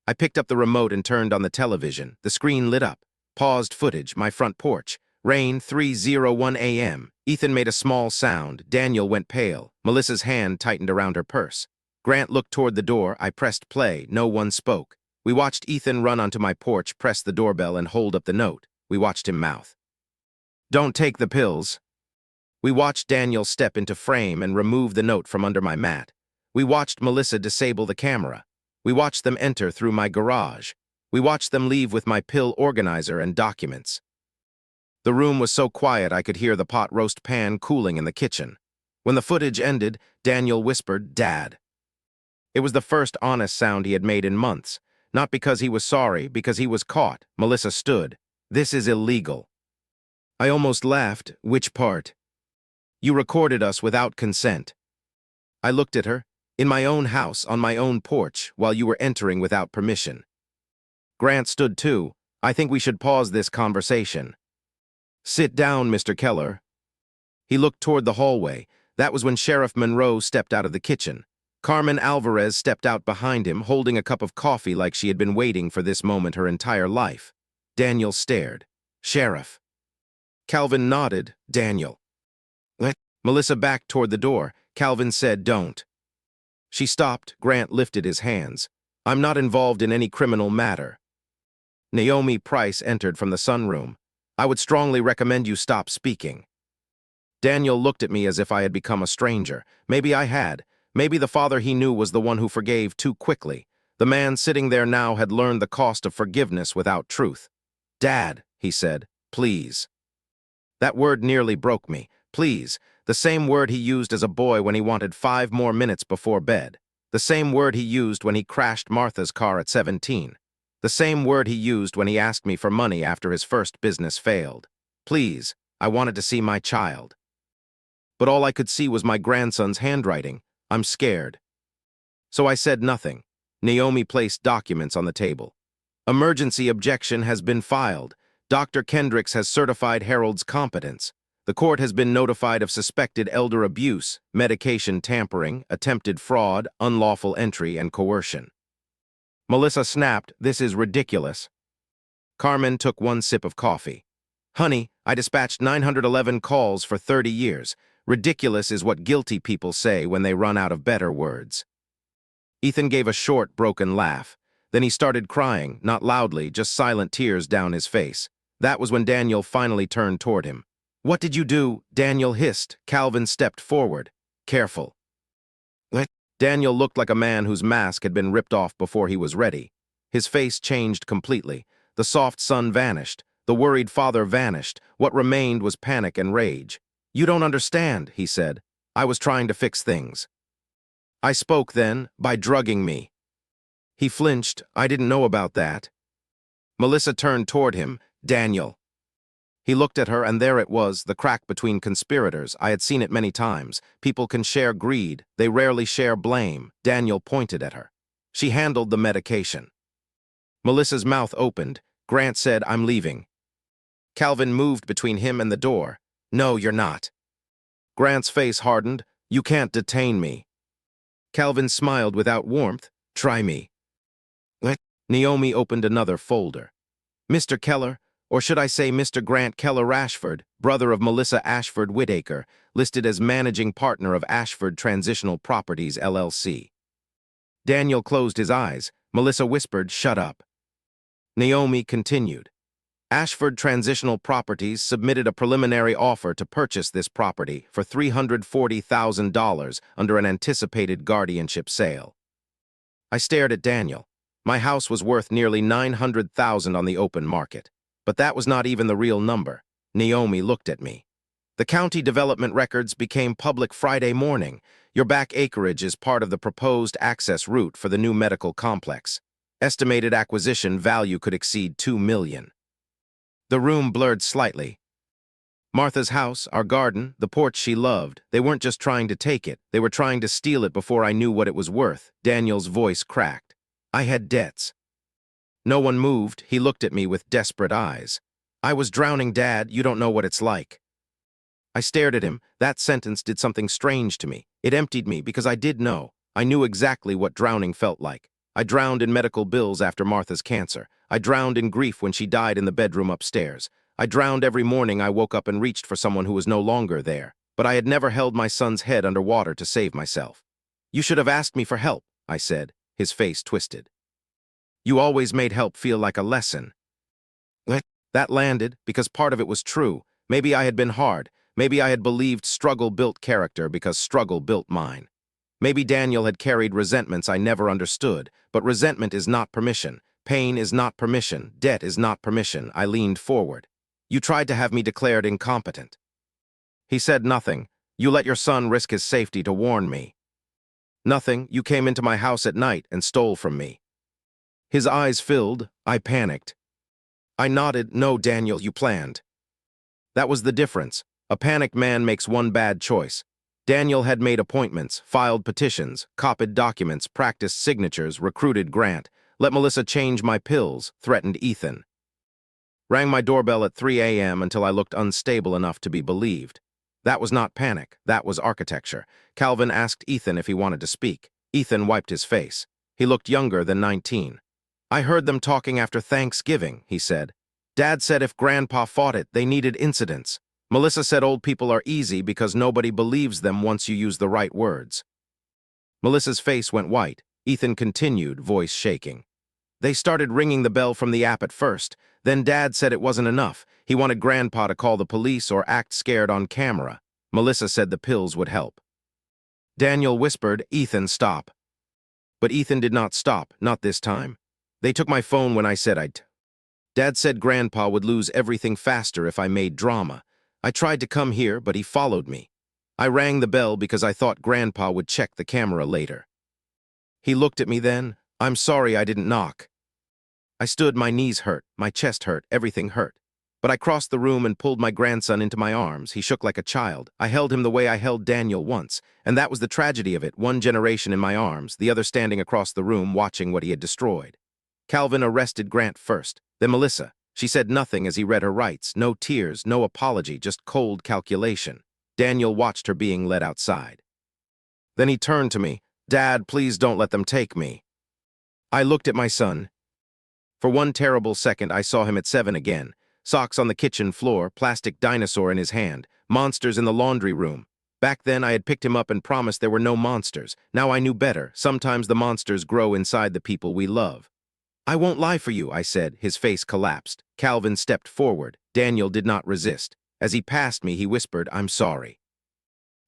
I picked up the remote and turned on the television. The screen lit up. Paused footage, my front porch. Rain, 3:01 a.m. Ethan made a small sound. Daniel went pale. Melissa's hand tightened around her purse. Grant looked toward the door. I pressed play. No one spoke. We watched Ethan run onto my porch, press the doorbell, and hold up the note. We watched him mouth. Don't take the pills. We watched Daniel step into frame and remove the note from under my mat. We watched Melissa disable the camera. We watched them enter through my garage. We watched them leave with my pill organizer and documents. The room was so quiet I could hear the pot roast pan cooling in the kitchen. When the footage ended, Daniel whispered, "Dad." It was the first honest sound he had made in months. Not because he was sorry, because he was caught. Melissa stood. "This is illegal." I almost laughed. "Which part?" "You recorded us without consent." I looked at her. "In my own house, on my own porch, while you were entering without permission." Grant stood too. "I think we should pause this conversation." "Sit down, Mr. Keller." He looked toward the hallway. That was when Sheriff Monroe stepped out of the kitchen. Carmen Alvarez stepped out behind him, holding a cup of coffee like she had been waiting for this moment her entire life. Daniel stared. "Sheriff." Calvin nodded. "Daniel." Melissa backed toward the door. Calvin said, "Don't." She stopped. Grant lifted his hands. "I'm not involved in any criminal matter." Naomi Price entered from the sunroom. "I would strongly recommend you stop speaking." Daniel looked at me as if I had become a stranger. Maybe I had. Maybe the father he knew was the one who forgave too quickly. The man sitting there now had learned the cost of forgiveness without truth. "Dad," he said, "please." That word nearly broke me. Please. The same word he used as a boy when he wanted 5 more minutes before bed. The same word he used when he crashed Martha's car at 17. The same word he used when he asked me for money after his first business failed. Please. I wanted to see my child. But all I could see was my grandson's handwriting. I'm scared. So I said nothing. Naomi placed documents on the table. "Emergency objection has been filed. Dr. Kendricks has certified Harold's competence. The court has been notified of suspected elder abuse, medication tampering, attempted fraud, unlawful entry, and coercion." Melissa snapped, "This is ridiculous." Carmen took one sip of coffee. "Honey, I dispatched 911 calls for 30 years. Ridiculous is what guilty people say when they run out of better words." Ethan gave a short, broken laugh. Then he started crying, not loudly, just silent tears down his face. That was when Daniel finally turned toward him. "What did you do?" Daniel hissed. Calvin stepped forward. "Careful." Daniel looked like a man whose mask had been ripped off before he was ready. His face changed completely. The soft son vanished. The worried father vanished. What remained was panic and rage. "You don't understand," he said. "I was trying to fix things." "I spoke then, by drugging me." He flinched. "I didn't know about that." Melissa turned toward him. "Daniel." He looked at her, and there it was, the crack between conspirators. I had seen it many times. People can share greed. They rarely share blame. Daniel pointed at her. She handled the medication. Melissa's mouth opened. Grant said, "I'm leaving." Calvin moved between him and the door. "No, you're not." Grant's face hardened. "You can't detain me." Calvin smiled without warmth. "Try me." Naomi opened another folder. "Mr. Keller, or should I say Mr. Grant Keller Ashford, brother of Melissa Ashford Whitaker, listed as managing partner of Ashford Transitional Properties, LLC. Daniel closed his eyes. Melissa whispered, "Shut up." Naomi continued. Ashford Transitional Properties submitted a preliminary offer to purchase this property for $340,000 under an anticipated guardianship sale. I stared at Daniel. My house was worth nearly $900,000 on the open market. But that was not even the real number. Naomi looked at me. "The county development records became public Friday morning. Your back acreage is part of the proposed access route for the new medical complex. Estimated acquisition value could exceed $2 million. The room blurred slightly. Martha's house, our garden, the porch she loved, they weren't just trying to take it, they were trying to steal it before I knew what it was worth. Daniel's voice cracked. I had debts. No one moved. He looked at me with desperate eyes. "I was drowning, Dad. You don't know what it's like." I stared at him. That sentence did something strange to me. It emptied me because I did know. I knew exactly what drowning felt like. I drowned in medical bills after Martha's cancer. I drowned in grief when she died in the bedroom upstairs. I drowned every morning I woke up and reached for someone who was no longer there. But I had never held my son's head under water to save myself. "You should have asked me for help," I said. His face twisted. "You always made help feel like a lesson." That landed because part of it was true. Maybe I had been hard. Maybe I had believed struggle built character because struggle built mine. Maybe Daniel had carried resentments I never understood, but resentment is not permission. Pain is not permission. Debt is not permission. I leaned forward. You tried to have me declared incompetent. He said nothing. You let your son risk his safety to warn me. Nothing. You came into my house at night and stole from me. His eyes filled. I panicked. I nodded. No, Daniel, you planned. That was the difference. A panicked man makes one bad choice. Daniel had made appointments, filed petitions, copied documents, practiced signatures, recruited Grant, let Melissa change my pills, threatened Ethan. Rang my doorbell at 3 a.m. until I looked unstable enough to be believed. That was not panic. That was architecture. Calvin asked Ethan if he wanted to speak. Ethan wiped his face. He looked younger than 19. I heard them talking after Thanksgiving, he said. Dad said if Grandpa fought it, they needed incidents. Melissa said old people are easy because nobody believes them once you use the right words. Melissa's face went white. Ethan continued, voice shaking. They started ringing the bell from the app at first. Then Dad said it wasn't enough. He wanted Grandpa to call the police or act scared on camera. Melissa said the pills would help. Daniel whispered, Ethan, stop. But Ethan did not stop, not this time. They took my phone when I said I'd. Dad said Grandpa would lose everything faster if I made drama. I tried to come here, but he followed me. I rang the bell because I thought Grandpa would check the camera later. He looked at me then. I'm sorry I didn't knock. I stood, my knees hurt, my chest hurt, everything hurt. But I crossed the room and pulled my grandson into my arms. He shook like a child. I held him the way I held Daniel once, and that was the tragedy of it, one generation in my arms, the other standing across the room watching what he had destroyed. Calvin arrested Grant first, then Melissa. She said nothing as he read her rights, no tears, no apology, just cold calculation. Daniel watched her being led outside. Then he turned to me. Dad, please don't let them take me. I looked at my son. For one terrible second, I saw him at 7 again. Socks on the kitchen floor, plastic dinosaur in his hand, monsters in the laundry room. Back then, I had picked him up and promised there were no monsters. Now I knew better. Sometimes the monsters grow inside the people we love. I won't lie for you, I said. His face collapsed. Calvin stepped forward. Daniel did not resist. As he passed me, he whispered, I'm sorry.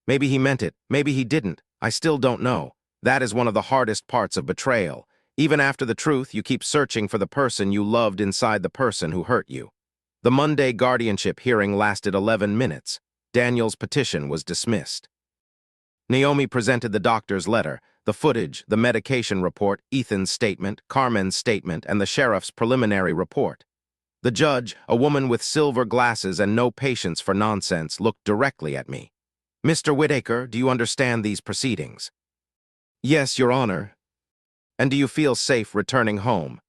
Maybe he meant it. Maybe he didn't. I still don't know. That is one of the hardest parts of betrayal. Even after the truth, you keep searching for the person you loved inside the person who hurt you. The Monday guardianship hearing lasted 11 minutes. Daniel's petition was dismissed. Naomi presented the doctor's letter, the footage, the medication report, Ethan's statement, Carmen's statement, and the sheriff's preliminary report. The judge, a woman with silver glasses and no patience for nonsense, looked directly at me. Mr. Whitaker, do you understand these proceedings? Yes, Your Honor. And do you feel safe returning home?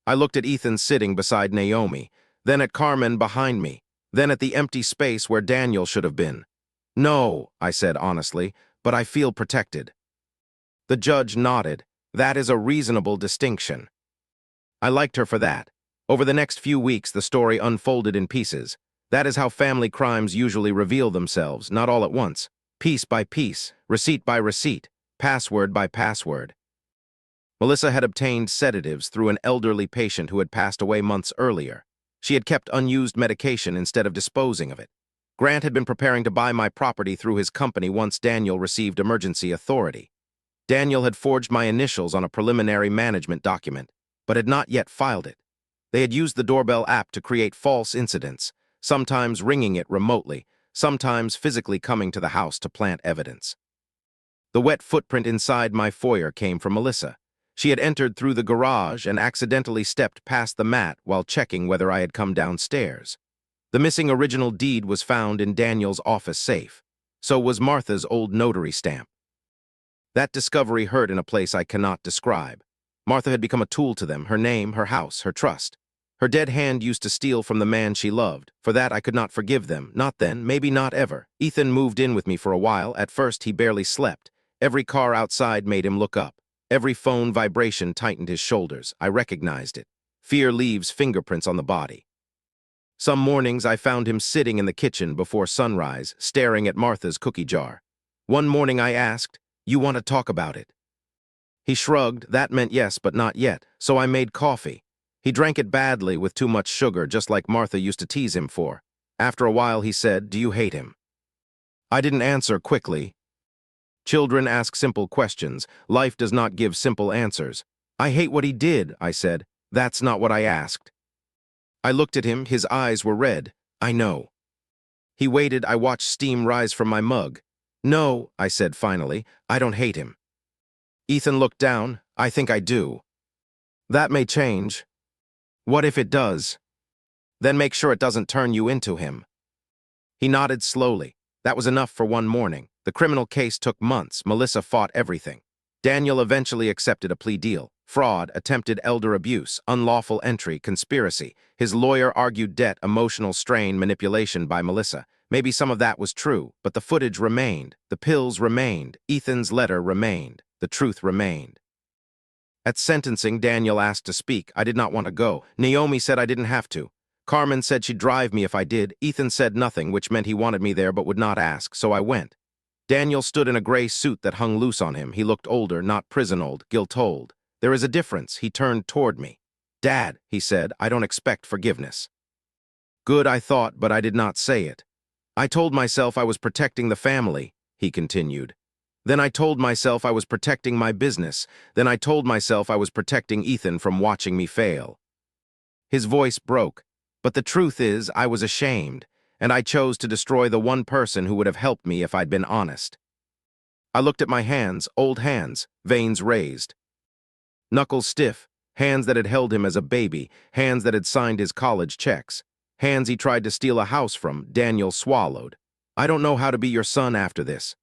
I looked at Ethan sitting beside Naomi, then at Carmen behind me, then at the empty space where Daniel should have been. No, I said honestly, but I feel protected. The judge nodded. That is a reasonable distinction. I liked her for that. Over the next few weeks, the story unfolded in pieces. That is how family crimes usually reveal themselves, not all at once. Piece by piece, receipt by receipt, password by password. Melissa had obtained sedatives through an elderly patient who had passed away months earlier. She had kept unused medication instead of disposing of it. Grant had been preparing to buy my property through his company once Daniel received emergency authority. Daniel had forged my initials on a preliminary management document, but had not yet filed it. They had used the Doorbell app to create false incidents, sometimes ringing it remotely, sometimes physically coming to the house to plant evidence. The wet footprint inside my foyer came from Melissa. She had entered through the garage and accidentally stepped past the mat while checking whether I had come downstairs. The missing original deed was found in Daniel's office safe. So was Martha's old notary stamp. That discovery hurt in a place I cannot describe. Martha had become a tool to them, her name, her house, her trust. Her dead hand used to steal from the man she loved. For that I could not forgive them, not then, maybe not ever. Ethan moved in with me for a while. At first he barely slept. Every car outside made him look up. Every phone vibration tightened his shoulders. I recognized it. Fear leaves fingerprints on the body. Some mornings I found him sitting in the kitchen before sunrise, staring at Martha's cookie jar. One morning I asked, "You want to talk about it?" He shrugged. That meant yes, but not yet. So I made coffee. He drank it badly with too much sugar, just like Martha used to tease him for. After a while he said, "Do you hate him?" I didn't answer quickly. Children ask simple questions. Life does not give simple answers. I hate what he did, I said. That's not what I asked. I looked at him, his eyes were red. I know. He waited, I watched steam rise from my mug. No, I said finally, I don't hate him. Ethan looked down. I think I do. That may change. What if it does? Then make sure it doesn't turn you into him. He nodded slowly. That was enough for one morning. The criminal case took months. Melissa fought everything. Daniel eventually accepted a plea deal. Fraud, attempted elder abuse, unlawful entry, conspiracy. His lawyer argued debt, emotional strain, manipulation by Melissa. Maybe some of that was true, but the footage remained. The pills remained. Ethan's letter remained. The truth remained. At sentencing, Daniel asked to speak. I did not want to go. Naomi said I didn't have to. Carmen said she'd drive me if I did. Ethan said nothing, which meant he wanted me there but would not ask, so I went. Daniel stood in a gray suit that hung loose on him. He looked older, not prison old, guilt-old. There is a difference. He turned toward me. Dad, he said, I don't expect forgiveness. Good, I thought, but I did not say it. I told myself I was protecting the family, he continued. Then I told myself I was protecting my business. Then I told myself I was protecting Ethan from watching me fail. His voice broke. But the truth is, I was ashamed, and I chose to destroy the one person who would have helped me if I'd been honest. I looked at my hands, old hands, veins raised. Knuckles stiff, hands that had held him as a baby, hands that had signed his college checks, hands he tried to steal a house from. Daniel swallowed. I don't know how to be your son after this.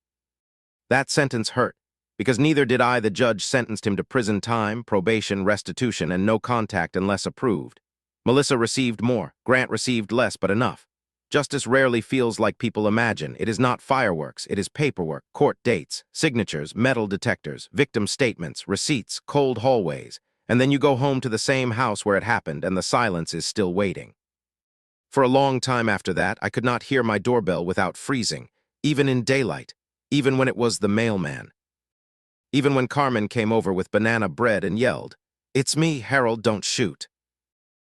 That sentence hurt, because neither did I. The judge sentenced him to prison time, probation, restitution, and no contact unless approved. Melissa received more, Grant received less, but enough. Justice rarely feels like people imagine. It is not fireworks, it is paperwork, court dates, signatures, metal detectors, victim statements, receipts, cold hallways, and then you go home to the same house where it happened and the silence is still waiting. For a long time after that, I could not hear my doorbell without freezing, even in daylight, even when it was the mailman. Even when Carmen came over with banana bread and yelled, "It's me, Harold, don't shoot."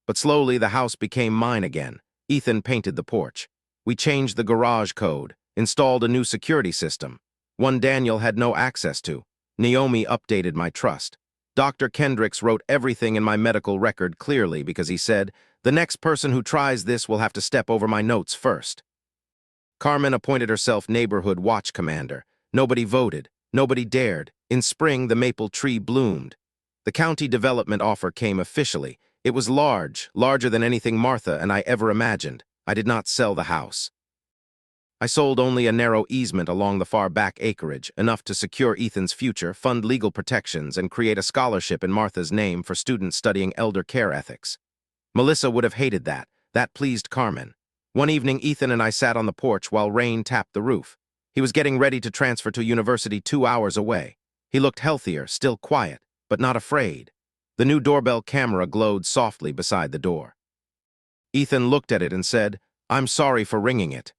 But slowly the house became mine again. Ethan painted the porch. We changed the garage code, installed a new security system, one Daniel had no access to. Naomi updated my trust. Dr. Kendricks wrote everything in my medical record clearly because he said, the next person who tries this will have to step over my notes first. Carmen appointed herself neighborhood watch commander. Nobody voted. Nobody dared. In spring, the maple tree bloomed. The county development offer came officially. It was large, larger than anything Martha and I ever imagined. I did not sell the house. I sold only a narrow easement along the far back acreage, enough to secure Ethan's future, fund legal protections, and create a scholarship in Martha's name for students studying elder care ethics. Melissa would have hated that. That pleased Carmen. One evening, Ethan and I sat on the porch while rain tapped the roof. He was getting ready to transfer to university 2 hours away. He looked healthier, still quiet, but not afraid. The new doorbell camera glowed softly beside the door. Ethan looked at it and said, "I'm sorry for ringing it."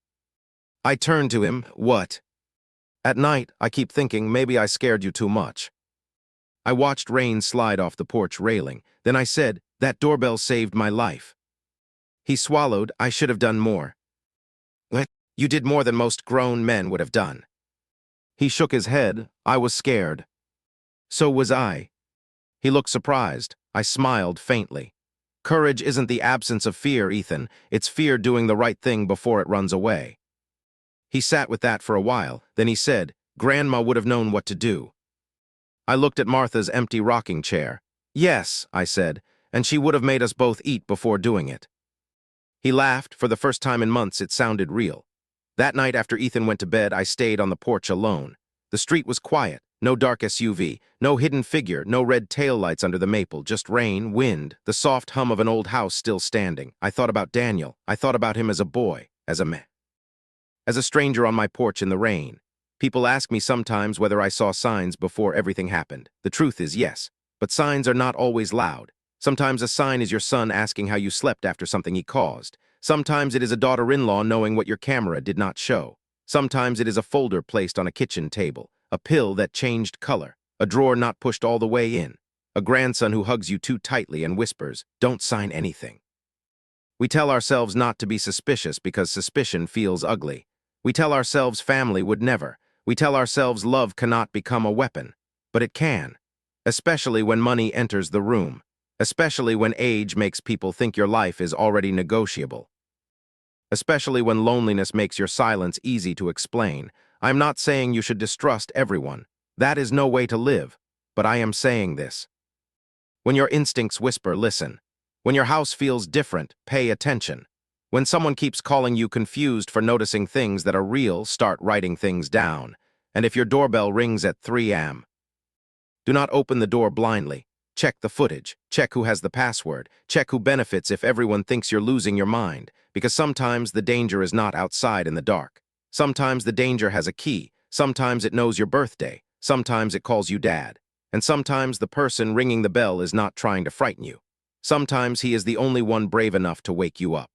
I turned to him, "What?" "At night, I keep thinking maybe I scared you too much." I watched rain slide off the porch railing. Then I said, "That doorbell saved my life." He swallowed. "I should have done more." "What? You did more than most grown men would have done." He shook his head. "I was scared." "So was I." He looked surprised. I smiled faintly. "Courage isn't the absence of fear, Ethan. It's fear doing the right thing before it runs away." He sat with that for a while. Then he said, "Grandma would have known what to do." I looked at Martha's empty rocking chair. "Yes," I said, "and she would have made us both eat before doing it." He laughed. For the first time in months, it sounded real. That night after Ethan went to bed, I stayed on the porch alone. The street was quiet. No dark SUV, no hidden figure, no red taillights under the maple, just rain, wind, the soft hum of an old house still standing. I thought about Daniel. I thought about him as a boy, as a man. As a stranger on my porch in the rain. People ask me sometimes whether I saw signs before everything happened. The truth is yes, but signs are not always loud. Sometimes a sign is your son asking how you slept after something he caused. Sometimes it is a daughter-in-law knowing what your camera did not show. Sometimes it is a folder placed on a kitchen table. A pill that changed color, a drawer not pushed all the way in, a grandson who hugs you too tightly and whispers, "Don't sign anything." We tell ourselves not to be suspicious because suspicion feels ugly. We tell ourselves family would never. We tell ourselves love cannot become a weapon, but it can, especially when money enters the room. especially when age makes people think your life is already negotiable. Especially when loneliness makes your silence easy to explain. I'm not saying you should distrust everyone. That is no way to live. But I am saying this. When your instincts whisper, listen. When your house feels different, pay attention. When someone keeps calling you confused for noticing things that are real, start writing things down. And if your doorbell rings at 3 a.m., do not open the door blindly. Check the footage. Check who has the password. Check who benefits if everyone thinks you're losing your mind. Because sometimes the danger is not outside in the dark. Sometimes the danger has a key. Sometimes it knows your birthday. Sometimes it calls you dad. And sometimes the person ringing the bell is not trying to frighten you. Sometimes he is the only one brave enough to wake you up.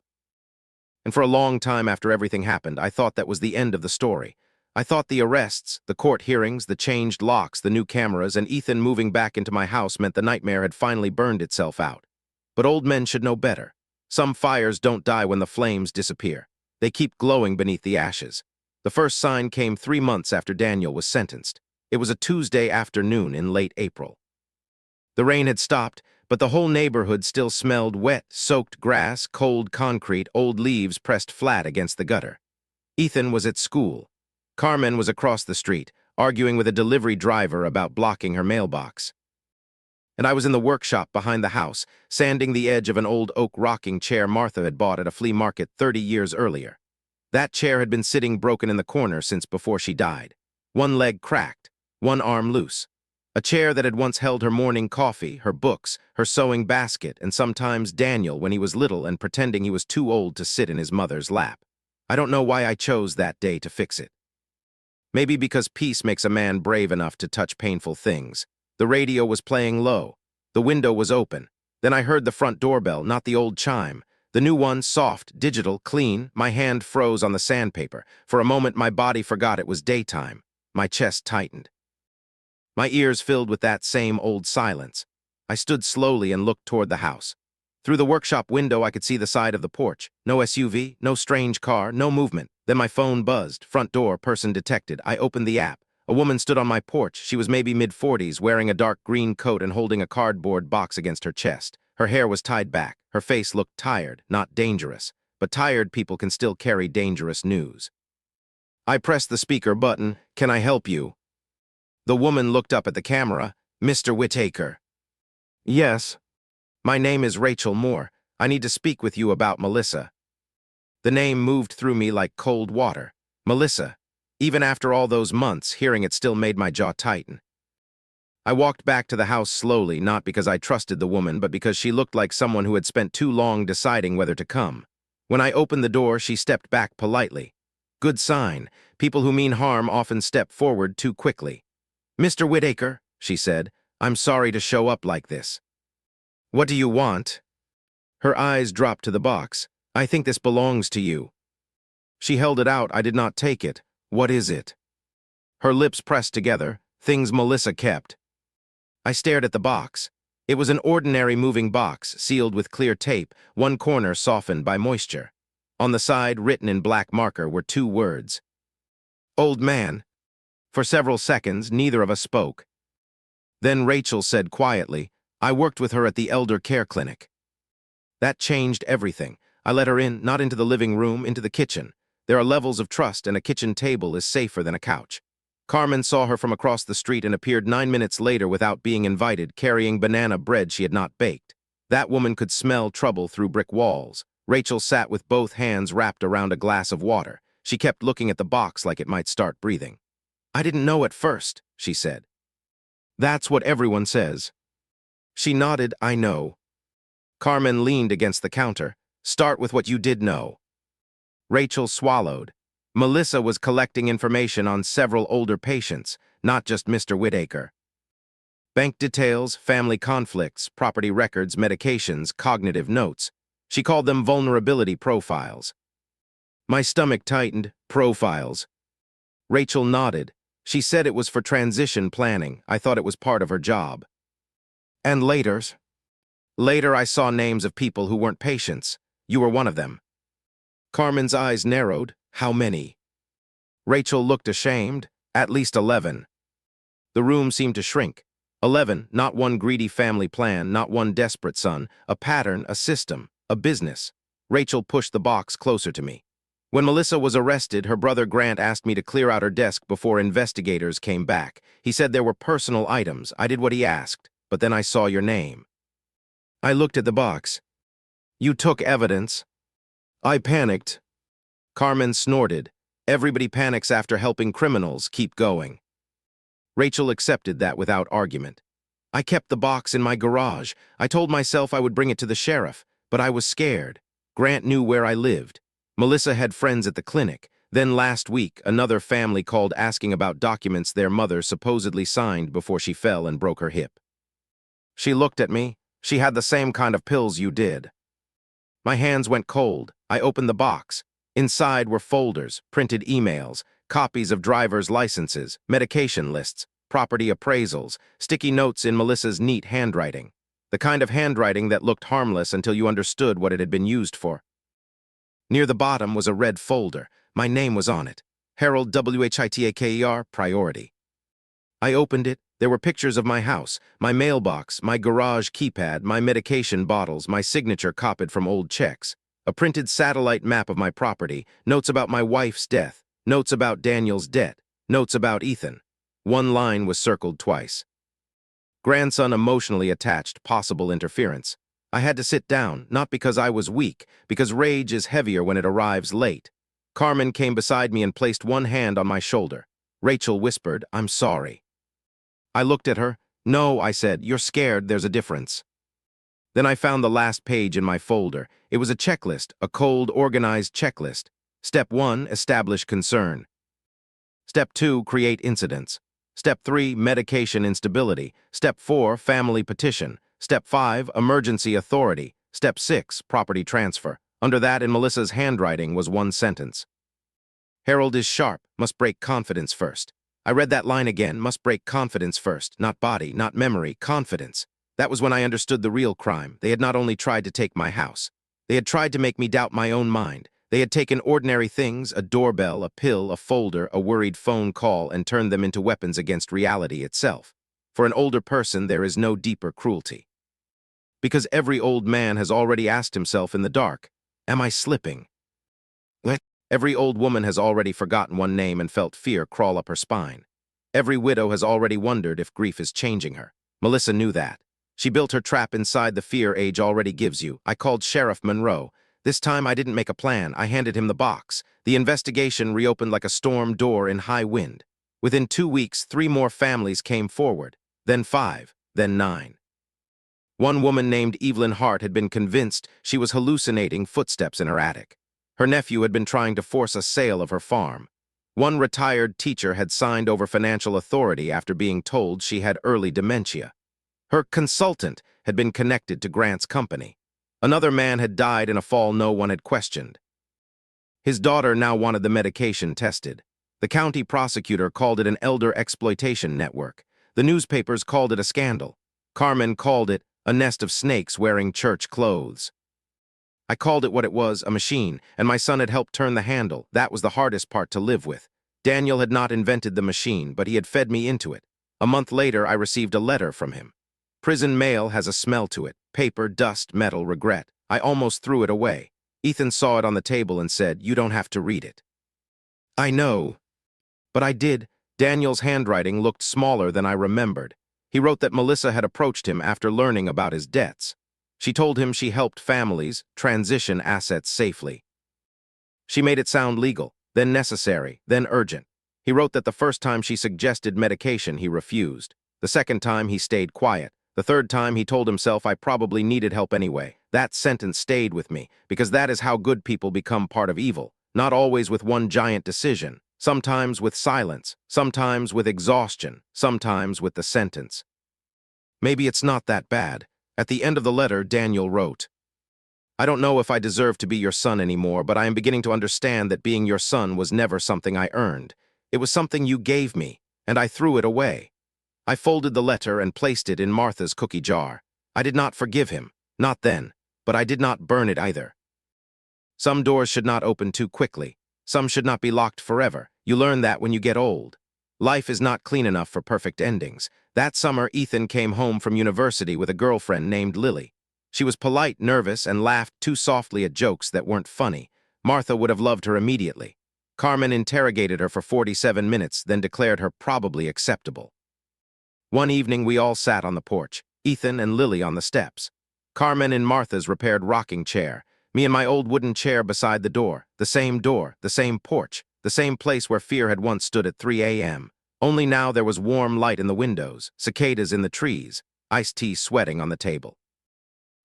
And for a long time after everything happened, I thought that was the end of the story. I thought the arrests, the court hearings, the changed locks, the new cameras, and Ethan moving back into my house meant the nightmare had finally burned itself out. But old men should know better. Some fires don't die when the flames disappear. They keep glowing beneath the ashes. The first sign came 3 months after Daniel was sentenced. It was a Tuesday afternoon in late April. The rain had stopped, but the whole neighborhood still smelled wet, soaked grass, cold concrete, old leaves pressed flat against the gutter. Ethan was at school. Carmen was across the street, arguing with a delivery driver about blocking her mailbox. And I was in the workshop behind the house, sanding the edge of an old oak rocking chair Martha had bought at a flea market 30 years earlier. That chair had been sitting broken in the corner since before she died. One leg cracked, one arm loose. A chair that had once held her morning coffee, her books, her sewing basket, and sometimes Daniel when he was little and pretending he was too old to sit in his mother's lap. I don't know why I chose that day to fix it. Maybe because peace makes a man brave enough to touch painful things. The radio was playing low. The window was open. Then I heard the front doorbell, not the old chime. The new one, soft, digital, clean. My hand froze on the sandpaper. For a moment, my body forgot it was daytime. My chest tightened. My ears filled with that same old silence. I stood slowly and looked toward the house. Through the workshop window, I could see the side of the porch. No SUV, no strange car, no movement. Then my phone buzzed. Front door, person detected. I opened the app. A woman stood on my porch. She was maybe mid-40s, wearing a dark green coat and holding a cardboard box against her chest. Her hair was tied back. Her face looked tired, not dangerous. But tired people can still carry dangerous news. I pressed the speaker button. Can I help you? The woman looked up at the camera. Mr. Whittaker. Yes. My name is Rachel Moore. I need to speak with you about Melissa. The name moved through me like cold water. Melissa. Even after all those months, hearing it still made my jaw tighten. I walked back to the house slowly, not because I trusted the woman, but because she looked like someone who had spent too long deciding whether to come. When I opened the door, she stepped back politely. Good sign. People who mean harm often step forward too quickly. Mr. Whittaker, she said, I'm sorry to show up like this. What do you want? Her eyes dropped to the box. I think this belongs to you. She held it out. I did not take it. What is it? Her lips pressed together. Things Melissa kept. I stared at the box. It was an ordinary moving box, sealed with clear tape, one corner softened by moisture. On the side, written in black marker, were 2 words. Old man. For several seconds, neither of us spoke. Then Rachel said quietly, I worked with her at the elder care clinic. That changed everything. I let her in, not into the living room, into the kitchen. There are levels of trust, and a kitchen table is safer than a couch. Carmen saw her from across the street and appeared 9 minutes later without being invited, carrying banana bread she had not baked. That woman could smell trouble through brick walls. Rachel sat with both hands wrapped around a glass of water. She kept looking at the box like it might start breathing. I didn't know at first, she said. That's what everyone says. She nodded, I know. Carmen leaned against the counter. Start with what you did know. Rachel swallowed. Melissa was collecting information on several older patients, not just Mr. Whittaker. Bank details, family conflicts, property records, medications, cognitive notes. She called them vulnerability profiles. My stomach tightened. Profiles. Rachel nodded. She said it was for transition planning. I thought it was part of her job. And later I saw names of people who weren't patients. You were one of them. Carmen's eyes narrowed. How many? Rachel looked ashamed. At least 11. The room seemed to shrink. 11. Not one greedy family plan, not one desperate son, a pattern, a system, a business. Rachel pushed the box closer to me. When Melissa was arrested, her brother Grant asked me to clear out her desk before investigators came back. He said there were personal items. I did what he asked, but then I saw your name. I looked at the box. You took evidence. I panicked. Carmen snorted. Everybody panics after helping criminals. Keep going. Rachel accepted that without argument. I kept the box in my garage. I told myself I would bring it to the sheriff, but I was scared. Grant knew where I lived. Melissa had friends at the clinic. Then last week, another family called asking about documents their mother supposedly signed before she fell and broke her hip. She looked at me. She had the same kind of pills you did. My hands went cold. I opened the box. Inside were folders, printed emails, copies of driver's licenses, medication lists, property appraisals, sticky notes in Melissa's neat handwriting. The kind of handwriting that looked harmless until you understood what it had been used for. Near the bottom was a red folder. My name was on it. Harold Whitaker, priority. I opened it. There were pictures of my house, my mailbox, my garage keypad, my medication bottles, my signature copied from old checks, a printed satellite map of my property, notes about my wife's death, notes about Daniel's debt, notes about Ethan. One line was circled twice. Grandson emotionally attached, possible interference. I had to sit down, not because I was weak, because rage is heavier when it arrives late. Carmen came beside me and placed one hand on my shoulder. Rachel whispered, "I'm sorry." I looked at her. "No," I said, "you're scared, there's a difference." Then I found the last page in my folder. It was a checklist, a cold, organized checklist. Step 1, establish concern. Step 2, create incidents. Step 3, medication instability. Step 4, family petition. Step 5, emergency authority. Step 6, property transfer. Under that, in Melissa's handwriting, was one sentence. Harold is sharp, must break confidence first. I read that line again, must break confidence first. Not body, not memory, confidence. That was when I understood the real crime. They had not only tried to take my house. They had tried to make me doubt my own mind. They had taken ordinary things, a doorbell, a pill, a folder, a worried phone call, and turned them into weapons against reality itself. For an older person, there is no deeper cruelty. Because every old man has already asked himself in the dark, am I slipping? Every old woman has already forgotten one name and felt fear crawl up her spine. Every widow has already wondered if grief is changing her. Melissa knew that. She built her trap inside the fear age already gives you. I called Sheriff Monroe. This time I didn't make a plan. I handed him the box. The investigation reopened like a storm door in high wind. Within 2 weeks, 3 more families came forward. Then 5, then 9. One woman named Evelyn Hart had been convinced she was hallucinating footsteps in her attic. Her nephew had been trying to force a sale of her farm. One retired teacher had signed over financial authority after being told she had early dementia. Her consultant had been connected to Grant's company. Another man had died in a fall no one had questioned. His daughter now wanted the medication tested. The county prosecutor called it an elder exploitation network. The newspapers called it a scandal. Carmen called it a nest of snakes wearing church clothes. I called it what it was, a machine, and my son had helped turn the handle. That was the hardest part to live with. Daniel had not invented the machine, but he had fed me into it. A month later, I received a letter from him. Prison mail has a smell to it. Paper, dust, metal, regret. I almost threw it away. Ethan saw it on the table and said, "You don't have to read it." I know. But I did. Daniel's handwriting looked smaller than I remembered. He wrote that Melissa had approached him after learning about his debts. She told him she helped families transition assets safely. She made it sound legal, then necessary, then urgent. He wrote that the first time she suggested medication, he refused. The second time, he stayed quiet. The third time, he told himself I probably needed help anyway. That sentence stayed with me, because that is how good people become part of evil. Not always with one giant decision. Sometimes with silence, sometimes with exhaustion, sometimes with the sentence. Maybe it's not that bad. At the end of the letter, Daniel wrote, "I don't know if I deserve to be your son anymore, but I am beginning to understand that being your son was never something I earned. It was something you gave me, and I threw it away." I folded the letter and placed it in Martha's cookie jar. I did not forgive him, not then, but I did not burn it either. Some doors should not open too quickly. Some should not be locked forever. You learn that when you get old. Life is not clean enough for perfect endings. That summer, Ethan came home from university with a girlfriend named Lily. She was polite, nervous, and laughed too softly at jokes that weren't funny. Martha would have loved her immediately. Carmen interrogated her for 47 minutes, then declared her probably acceptable. One evening, we all sat on the porch, Ethan and Lily on the steps. Carmen in Martha's repaired rocking chair, me in my old wooden chair beside the door, the same porch, the same place where fear had once stood at 3 a.m. Only now there was warm light in the windows, cicadas in the trees, iced tea sweating on the table.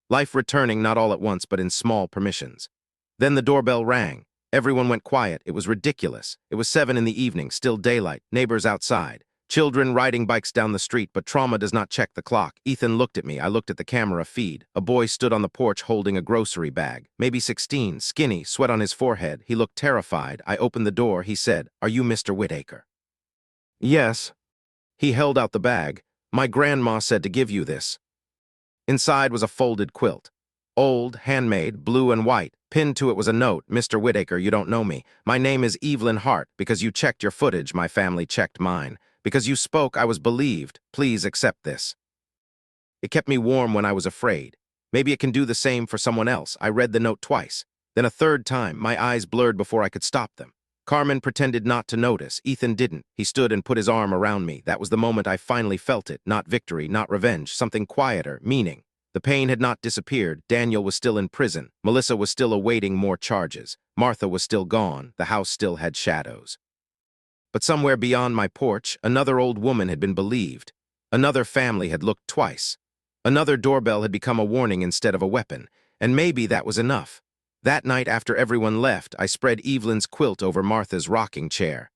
Life returning not all at once but in small permissions. Then the doorbell rang. Everyone went quiet. It was ridiculous. It was 7 in the evening, still daylight, neighbors outside. Children riding bikes down the street, but trauma does not check the clock. Ethan looked at me. I looked at the camera feed. A boy stood on the porch holding a grocery bag. Maybe 16, skinny, sweat on his forehead. He looked terrified. I opened the door. He said, "Are you Mr. Whitaker?" "Yes." He held out the bag. "My grandma said to give you this." Inside was a folded quilt. Old, handmade, blue and white. Pinned to it was a note, "Mr. Whitaker, you don't know me. My name is Evelyn Hart. Because you checked your footage, my family checked mine. Because you spoke, I was believed. Please accept this." It kept me warm when I was afraid. Maybe it can do the same for someone else. I read the note twice. Then a third time, my eyes blurred before I could stop them. Carmen pretended not to notice. Ethan didn't. He stood and put his arm around me. That was the moment I finally felt it. Not victory, not revenge. Something quieter, meaning. The pain had not disappeared. Daniel was still in prison. Melissa was still awaiting more charges. Martha was still gone. The house still had shadows. But somewhere beyond my porch, another old woman had been believed. Another family had looked twice. Another doorbell had become a warning instead of a weapon. And maybe that was enough. That night, after everyone left, I spread Evelyn's quilt over Martha's rocking chair.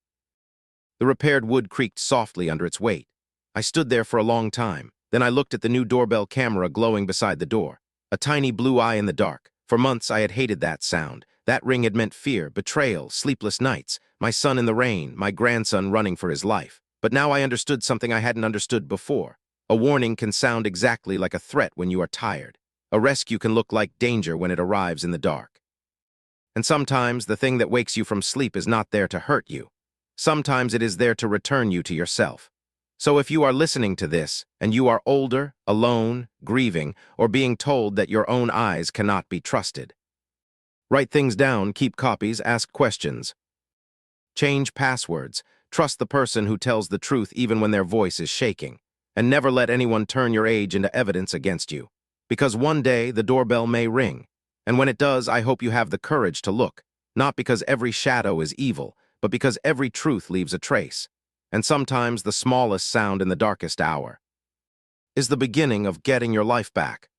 The repaired wood creaked softly under its weight. I stood there for a long time. Then I looked at the new doorbell camera glowing beside the door. A tiny blue eye in the dark. For months I had hated that sound. That ring had meant fear, betrayal, sleepless nights, my son in the rain, my grandson running for his life. But now I understood something I hadn't understood before. A warning can sound exactly like a threat when you are tired. A rescue can look like danger when it arrives in the dark. And sometimes the thing that wakes you from sleep is not there to hurt you. Sometimes it is there to return you to yourself. So if you are listening to this, and you are older, alone, grieving, or being told that your own eyes cannot be trusted, write things down, keep copies, ask questions. Change passwords, trust the person who tells the truth even when their voice is shaking, and never let anyone turn your age into evidence against you. Because one day the doorbell may ring, and when it does, I hope you have the courage to look, not because every shadow is evil, but because every truth leaves a trace. And sometimes the smallest sound in the darkest hour is the beginning of getting your life back.